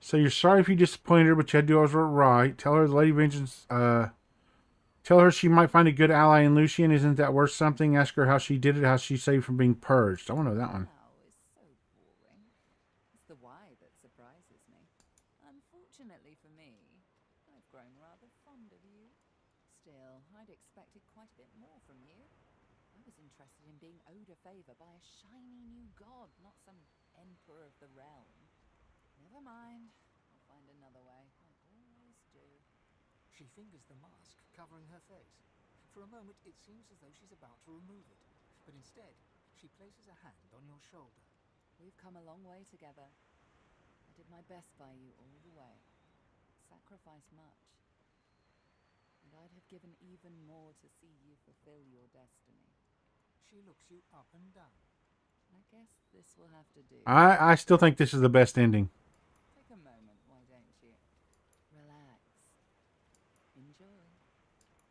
So you're sorry if you disappointed her, but you had to do what was right. Tell her the Lady Vengeance. Tell her she might find a good ally in Lucian. Isn't that worth something? Ask her how she did it, how she saved from being purged. I want to know that one. How is so boring. It's the why that surprises me. Unfortunately for me, I've grown rather fond of you. Still, I'd expected quite a bit more from you. I was interested in being owed a favor by a shiny new god, not some emperor of the realm. Never mind. I'll find another way. I always do. She fingers the mask, covering her face. For a moment, it seems as though she's about to remove it, but instead, she places a hand on your shoulder. We've come a long way together. I did my best by you all the way. Sacrificed much. And I'd have given even more to see you fulfill your destiny. She looks you up and down. I guess this will have to do. I still think this is the best ending. Take a moment, why don't you? Relax. Enjoy.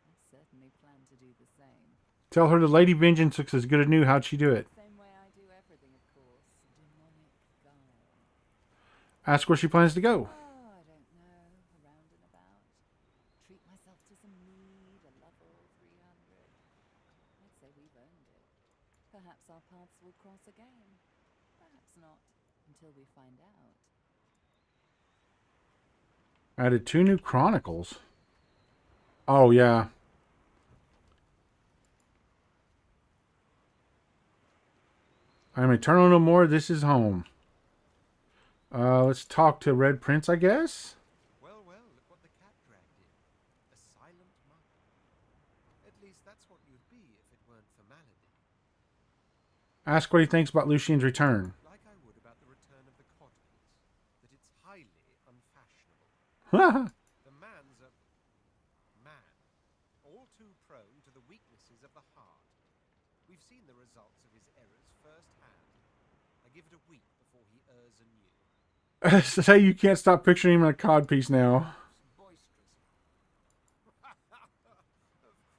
I certainly plan to do the same. Tell her the Lady Vengeance looks as good as new. How'd she do it? Same way I do everything, of course. Demonic guile. Ask where she plans to go. Oh, I don't know. Around and about. Treat myself to some mead, a level 300. I'd say we've earned it. Perhaps our paths will cross again. Perhaps not, until we find out. Added 2 new chronicles. Oh, yeah. I am eternal no more. This is home. Let's talk to Red Prince, I guess. Well, well, look what the cat dragged in. A silent monk. At least that's what you'd be if it weren't for malady. Ask what he thinks about Lucian's return. Like I would about the return of the codpiece. That it's highly unfashionable. Ha The man's a man, all too prone to the weaknesses of the heart. We've seen the results of his errors firsthand. I give it a week before he errs anew. Say you can't stop picturing him in a codpiece now. Boisterous. Of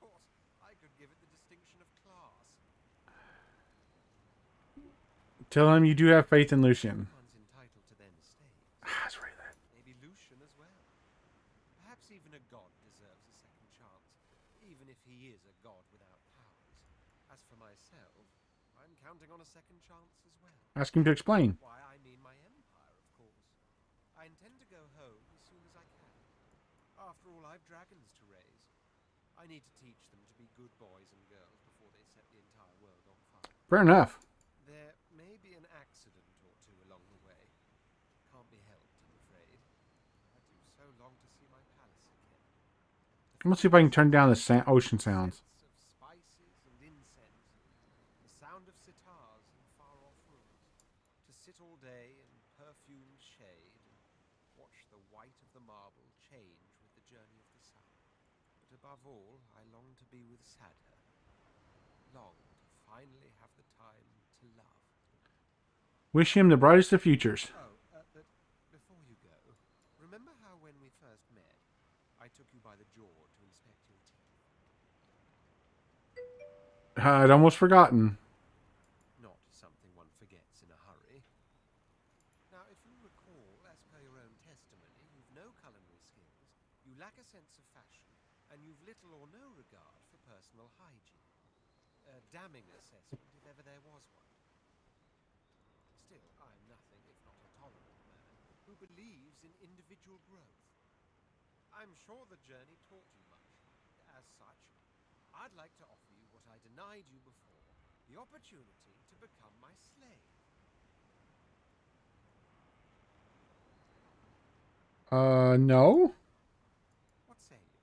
course, I could give it the distinction of class. Tell him you do have faith in Lucian. One's entitled to their mistakes. That's right. Maybe Lucian as well. Perhaps even a god deserves a second chance, even if he is a god without powers. As for myself, I'm counting on a second chance as well. Ask him to explain. Why, I mean my empire, of course. I intend to go home as soon as I can. After all, I've dragons to raise. I need to teach them to be good boys and girls before they set the entire world on fire. Fair enough. There may be an accident or two along the way. Can't be helped, I'm afraid. I do so long to see my palace again. I'm gonna see if I can turn down the ocean sounds. Scents of spices and incense, the sound of sitars in far-off rooms. To sit all day in perfumed shade and watch the white of the marble change with the journey of the sun. But above all, I long to be with Sadher. Long to finally have the time to love. Wish him the brightest of futures. Oh, but before you go, remember how when we first met, I took you by the jaw to inspect your teeth? I'd almost forgotten. Not something one forgets in a hurry. Now, if you recall, as per your own testimony, you've no culinary skills, you lack a sense of fashion, and you've little or no regard for personal hygiene. A damning assessment, if ever there was one. Still, I'm nothing if not a tolerant man who believes in individual growth. I'm sure the journey taught you much. As such, I'd like to offer you what I denied you before, the opportunity to become my slave. No? What say you?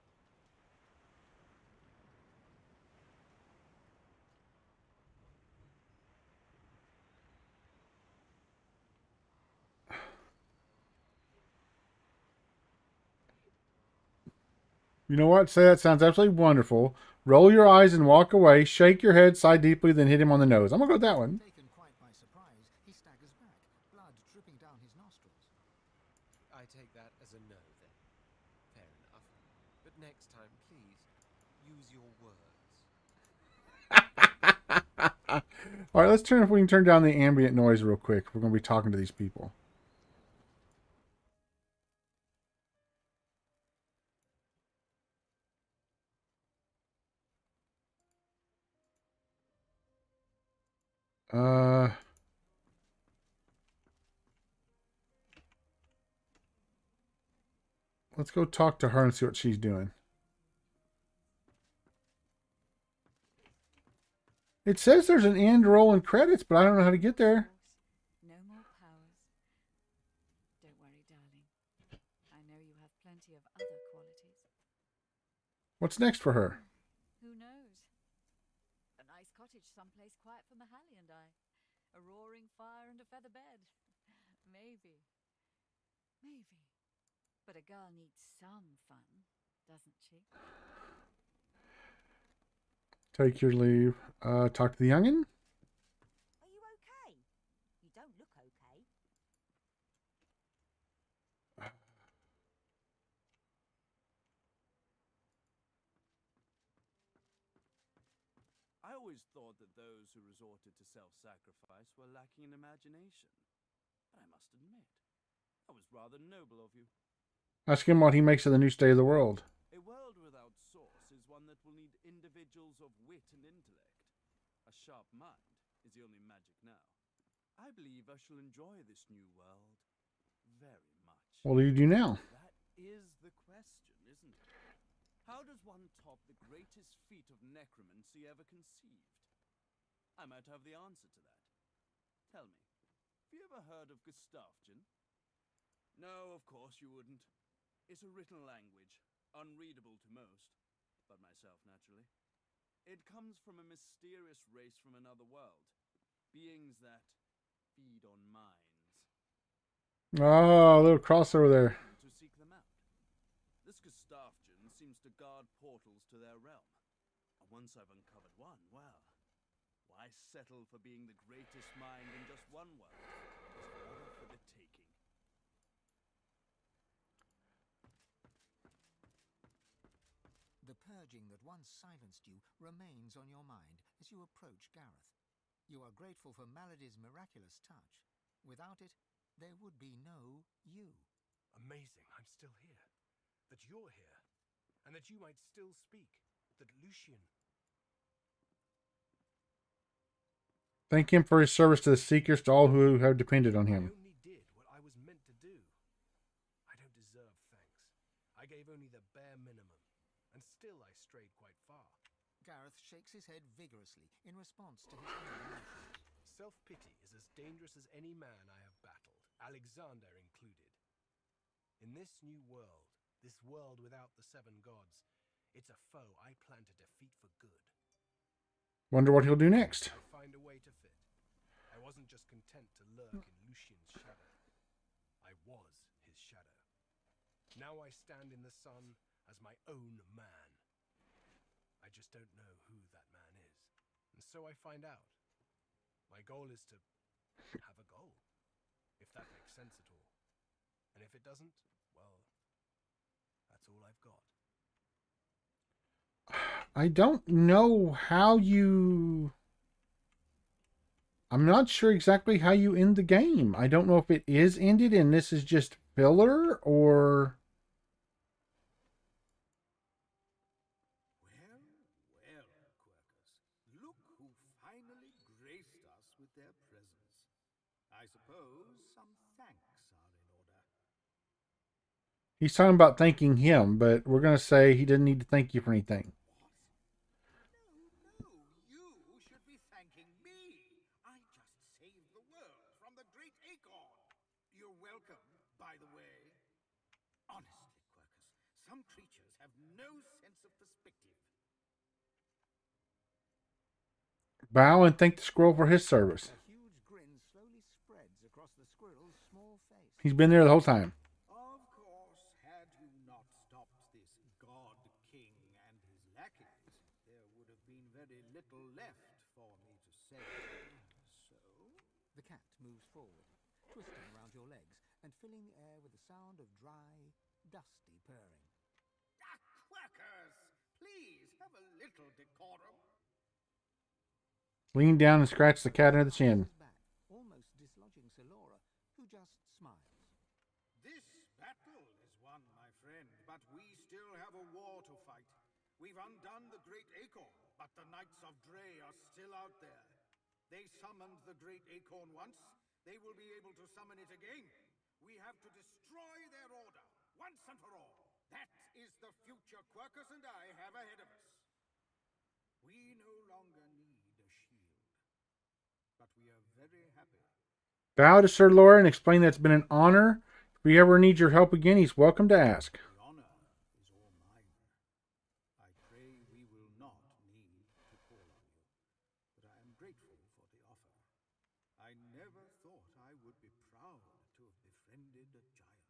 You know what? Say that sounds absolutely wonderful. Roll your eyes and walk away. Shake your head, sigh deeply, then hit him on the nose. I'm gonna go with that one. Taken quite by surprise, he staggers back, blood dripping down his nostrils. I take that as a no, then. Fair enough. But next time, please, use your words. All right, let's turn if we can turn down the ambient noise real quick. We're gonna be talking to these people. Uh, let's go talk to her and see what she's doing. It says there's an end roll and credits, but I don't know how to get there. No more powers. Don't worry, darling. I know you have plenty of other qualities. What's next for her? Who knows? A nice cottage someplace quiet from the Hallie and I. A roaring fire and a feather bed. Maybe. Maybe. But a girl needs some fun, doesn't she? Take your leave. Talk to the youngin'. Are you okay? You don't look okay. I always thought that those who resorted to self-sacrifice were lacking in imagination. But I must admit, that was rather noble of you. Ask him what he makes of the new state of the world. A world without source is one that will need individuals of wit and intellect. A sharp mind is the only magic now. I believe I shall enjoy this new world very much. What do you do now? That is the question, isn't it? How does one top the greatest feat of necromancy ever conceived? I might have the answer to that. Tell me, have you ever heard of Gustavgen? No, of course you wouldn't. It's a written language, unreadable to most, but myself naturally. It comes from a mysterious race from another world, beings that feed on minds. Oh, a little crossover there. To seek them out. This Gustavgen seems to guard portals to their realm. And once I've uncovered one, well, why settle for being the greatest mind in just one world? There's order for the taking. The purging that once silenced you remains on your mind as you approach Gareth. You are grateful for Malady's miraculous touch. Without it, there would be no you. Amazing, I'm still here. That you're here. And that you might still speak. That Lucian... Thank him for his service to the Seekers, to all who have depended on I him. only did what I was meant to do. I don't deserve thanks. I gave only the bare minimum. And still I strayed quite far. Gareth shakes his head vigorously in response to his own emotions. Self-pity is as dangerous as any man I have battled, Alexander included. In this new world, this world without the seven gods, it's a foe I plan to defeat for good. Wonder what he'll do next. I find a way to fit. I wasn't just content to lurk in Lucian's shadow. I was his shadow. Now I stand in the sun as my own man. I just don't know who that man is. And so I find out. My goal is to have a goal, if that makes sense at all. And if it doesn't, well, that's all I've got. I don't know how you... I'm not sure exactly how you end the game. I don't know if it is ended and this is just filler, or... Well, well, Quirkers. Look who finally graced us with their presence. I suppose some thanks are in order. He's talking about thanking him, but we're going to say he didn't need to thank you for anything. No, you should be thanking me. I just saved the world from the great acorn. You're welcome, by the way. Honestly, Quirkers, some creatures have no sense of perspective. Bow and thank the squirrel for his service. A huge grin slowly spreads across the squirrel's small face. He's been there the whole time. Of course, had you not stopped this god king and his lackeys, there would have been very little left for me to say. So? The cat moves forward, twisting around your legs and filling the air with the sound of dry, dusty purring. Ah, Quirkers! Please have a little decorum. Lean down and scratch the cat under the chin. Back, almost dislodging Selora, who just smiles. This battle is won, my friend, but we still have a war to fight. We've undone the great acorn, but the Knights of Dre are still out there. They summoned the great acorn once, they will be able to summon it again. We have to destroy their order, once and for all. That is the future Quercus and I have ahead of us. We no longer need a shield, but we are very happy. Bow to Sir Laura and explain that it's been an honor. If we ever need your help again, he's welcome to ask. The honor is all mine. I pray we will not need to call on you, but I am grateful for the offer. I never thought I would be proud to have befriended a giant,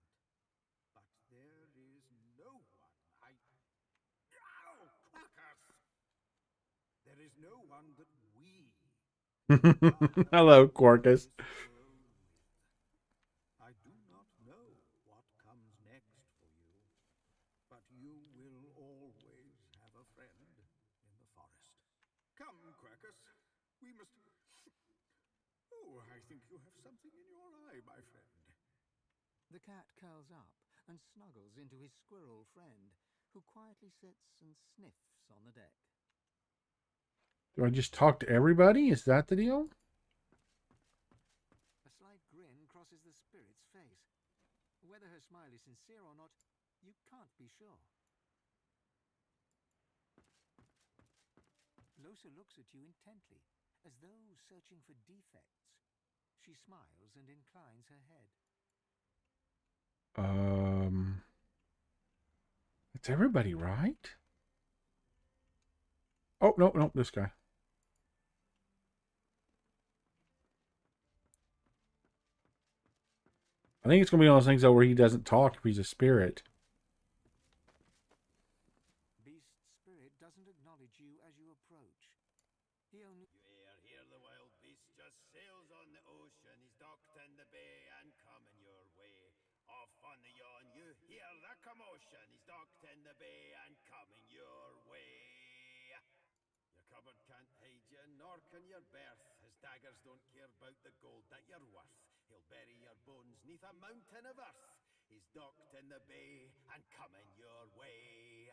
but there is no one Ow! Quercus! There is no one that we Hello, Quarkus. I do not know what comes next for you, but you will always have a friend in the forest. Come, Quercus, we must... Oh, I think you have something in your eye, my friend. The cat curls up and snuggles into his squirrel friend, who quietly sits and sniffs on the deck. Do I just talk to everybody? Is that the deal? A slight grin crosses the spirit's face. Whether her smile is sincere or not, you can't be sure. Losa looks at you intently, as though searching for defects. She smiles and inclines her head. It's everybody, right? Oh, no, this guy. I think it's going to be one of those things, though, where he doesn't talk if he's a spirit. Beast's spirit doesn't acknowledge you as you approach. He only... Here the wild beast just sails on the ocean. He's docked in the bay and coming your way. Off on the yawn, you hear the commotion. He's docked in the bay and coming your way. Your cupboard can't hide you, nor can your berth. His daggers don't care about the gold that you're worth. He'll bury your bones neath a mountain of earth. He's docked in the bay and coming your way.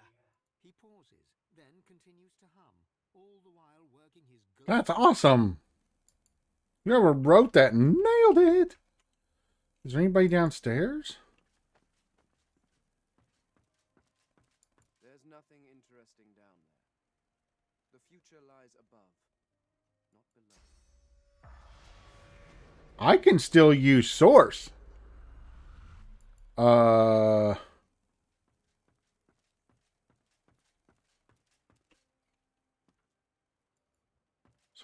He pauses, then continues to hum, all the while working his... That's awesome. Whoever wrote that nailed it. Is there anybody downstairs? There's nothing interesting down there. The future lies above, not below. I can still use source. So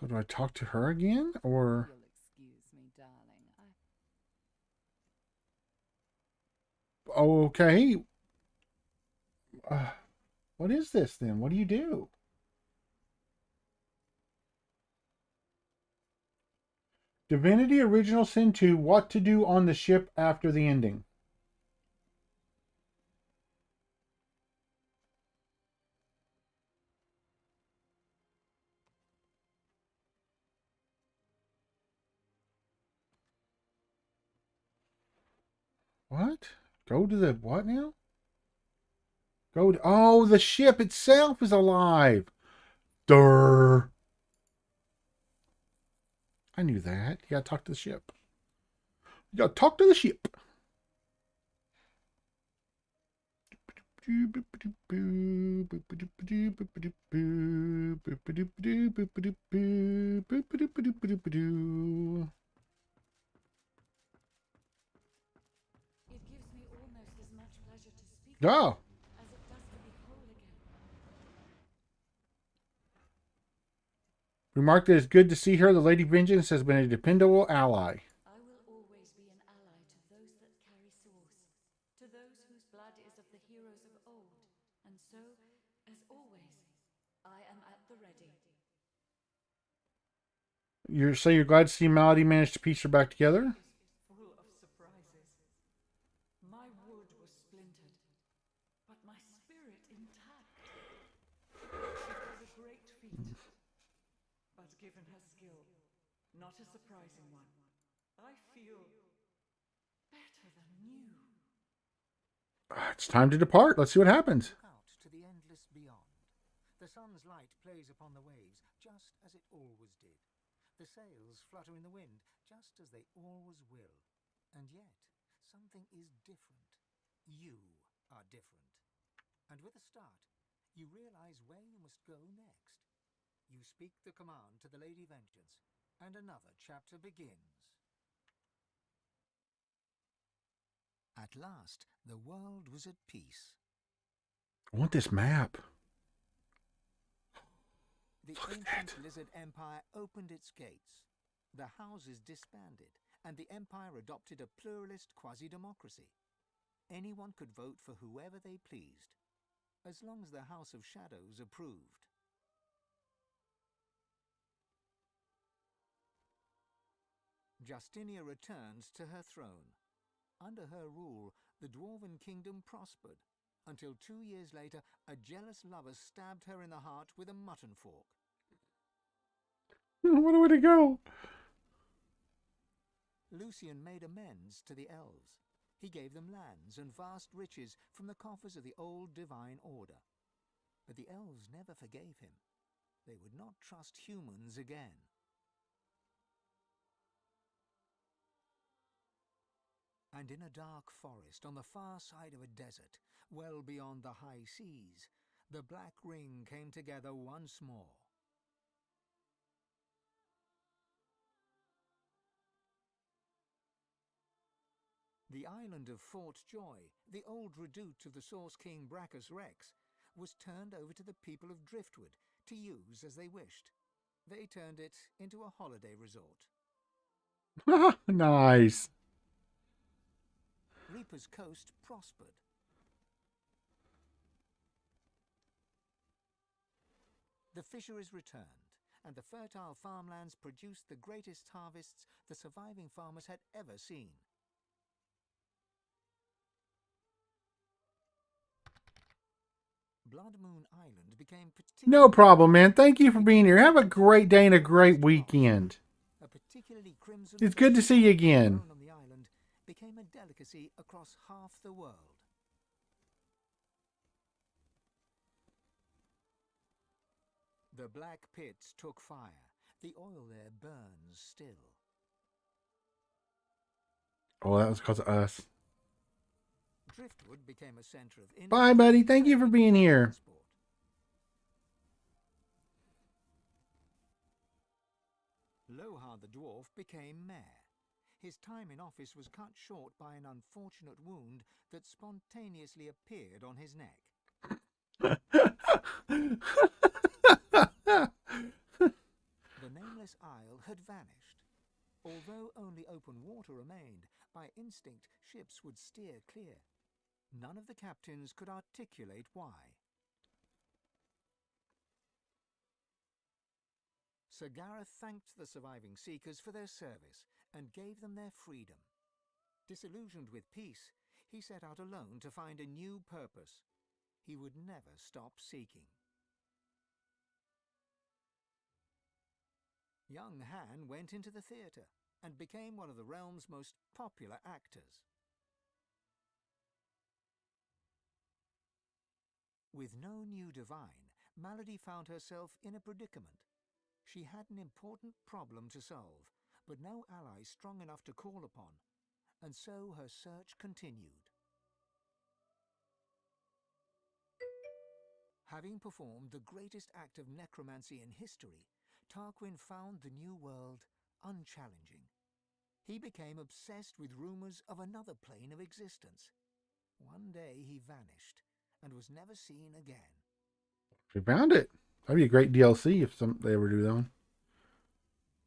do I talk to her again, or? You'll excuse me, darling. Okay. What is this then? What do you do? Divinity Original Sin 2, what to do on the ship after the ending. What? Go to the what now? Go to, oh, the ship itself is alive. Durr. I knew that. You gotta talk to the ship. You gotta talk to the ship. It gives me almost as much pleasure to speak Oh. as it does to be whole again. Remarked that it's good to see her. The Lady Vengeance has been a dependable ally. I will always be an ally to those that carry source, to those whose blood is of the heroes of old, and so, as always, I am at the ready. You're glad to see Malady managed to piece her back together? Full of surprises. My wood was splintered, but my spirit intact. It was a great feat. But given her skill, not a surprising one, I feel better than new. It's time to depart. Let's see what happens. Look out to the endless beyond. The sun's light plays upon the waves, just as it always did. The sails flutter in the wind, just as they always will. And yet, something is different. You are different. And with a start, you realize where you must go next. You speak the command to the Lady Vengeance, and another chapter begins. At last, the world was at peace. I want this map. The ancient Lizard Empire opened its gates. The houses disbanded, and the Empire adopted a pluralist quasi-democracy. Anyone could vote for whoever they pleased, as long as the House of Shadows approved. Justinia returned to her throne. Under her rule, the Dwarven kingdom prospered, until 2 years later, a jealous lover stabbed her in the heart with a mutton fork. What a way to go. Lucian made amends to the elves. He gave them lands and vast riches from the coffers of the old divine order. But the elves never forgave him. They would not trust humans again. And in a dark forest on the far side of a desert, well beyond the high seas, the Black Ring came together once more. The island of Fort Joy, the old redoute of the Source King Brachus Rex, was turned over to the people of Driftwood to use as they wished. They turned it into a holiday resort. Nice. Reaper's Coast prospered. The fisheries returned, and the fertile farmlands produced the greatest harvests the surviving farmers had ever seen. Blood Moon Island became No problem, man. Thank you for being here. Have a great day and a great weekend. A particularly crimson It's good to see you again. grown on the island became a delicacy across half the world. The black pits took fire. The oil there burns still. Oh, that was because of us. Driftwood became a center of Bye, buddy. Thank you for being here. transport. Lohar the dwarf became mayor. His time in office was cut short by an unfortunate wound that spontaneously appeared on his neck. The nameless isle had vanished. Although only open water remained, by instinct ships would steer clear. None of the captains could articulate why. Sir Gareth thanked the surviving Seekers for their service and gave them their freedom. Disillusioned with peace, he set out alone to find a new purpose. He would never stop seeking. Young Han went into the theatre and became one of the realm's most popular actors. With no new divine, Malady found herself in a predicament. She had an important problem to solve, but no ally strong enough to call upon, and so her search continued. Having performed the greatest act of necromancy in history, Tarquin found the new world unchallenging. He became obsessed with rumors of another plane of existence. One day he vanished and was never seen again. We found it. That'd be a great DLC if they ever do that one.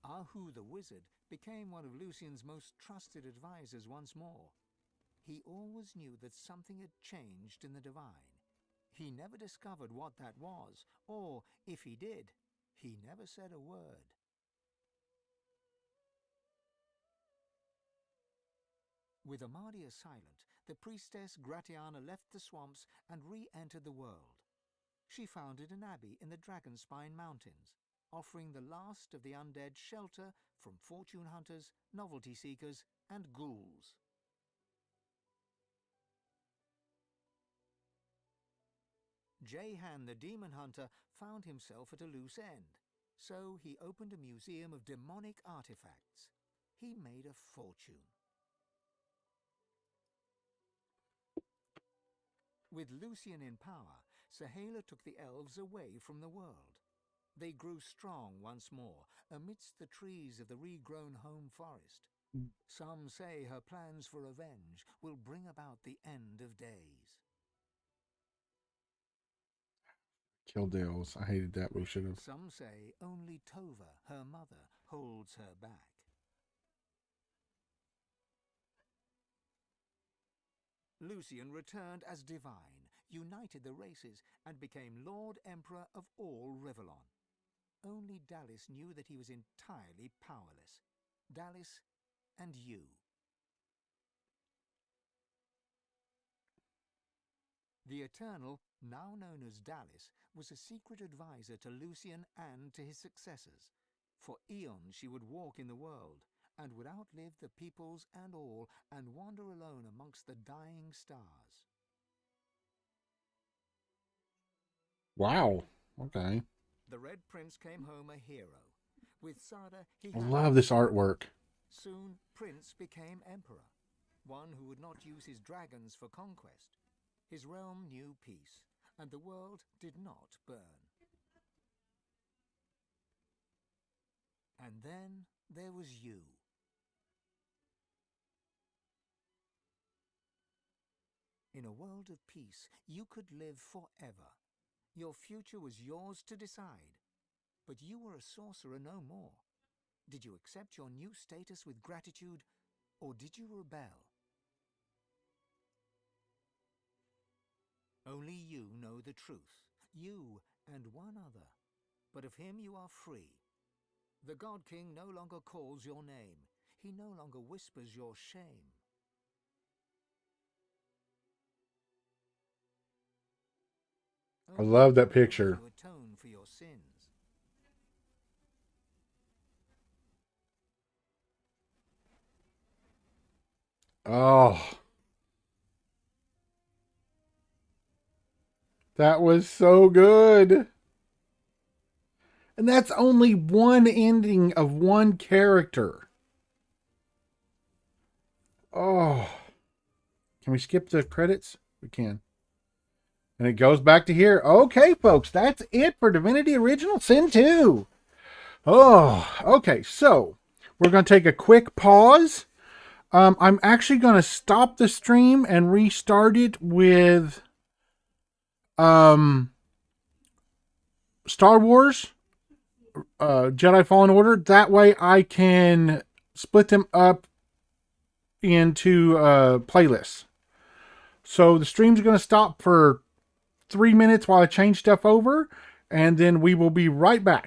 Ahu the Wizard became one of Lucian's most trusted advisors once more. He always knew that something had changed in the divine. He never discovered what that was, or, if he did, he never said a word. With Amadia silent, the priestess Gratiana left the swamps and re-entered the world. She founded an abbey in the Dragonspine Mountains, offering the last of the undead shelter from fortune hunters, novelty seekers, and ghouls. Jehan the demon hunter found himself at a loose end. So he opened a museum of demonic artifacts. He made a fortune. With Lucian in power, Sahala took the elves away from the world. They grew strong once more amidst the trees of the regrown home forest. Some say her plans for revenge will bring about the end of days. Killed the elves. I hated that. We should have. Some say only Tova, her mother, holds her back. Lucian returned as divine, united the races, and became Lord Emperor of all Rivellon. Only Dallis knew that he was entirely powerless. Dallis and you. The Eternal, now known as Dallis, was a secret advisor to Lucian and to his successors. For eons she would walk in the world, and would outlive the peoples and all, and wander alone amongst the dying stars. Wow. Okay. The Red Prince came home a hero. With Sada, he I had love this artwork. Soon, Prince became Emperor, one who would not use his dragons for conquest. His realm knew peace, and the world did not burn. And then there was you. In a world of peace, you could live forever. Your future was yours to decide. But you were a sorcerer no more. Did you accept your new status with gratitude, or did you rebel? Only you know the truth, you and one other. But of him you are free. The God King no longer calls your name. He no longer whispers your shame. I love that picture. You atone for your sins. Oh. That was so good. And that's only one ending of one character. Oh. Can we skip the credits? We can. And it goes back to here. Okay, folks, that's it for Divinity Original Sin 2. Oh, okay. So we're going to take a quick pause. I'm actually going to stop the stream and restart it with Star Wars Jedi Fallen Order. That way I can split them up into playlists. So the stream's going to stop for 3 minutes while I change stuff over, and then we will be right back.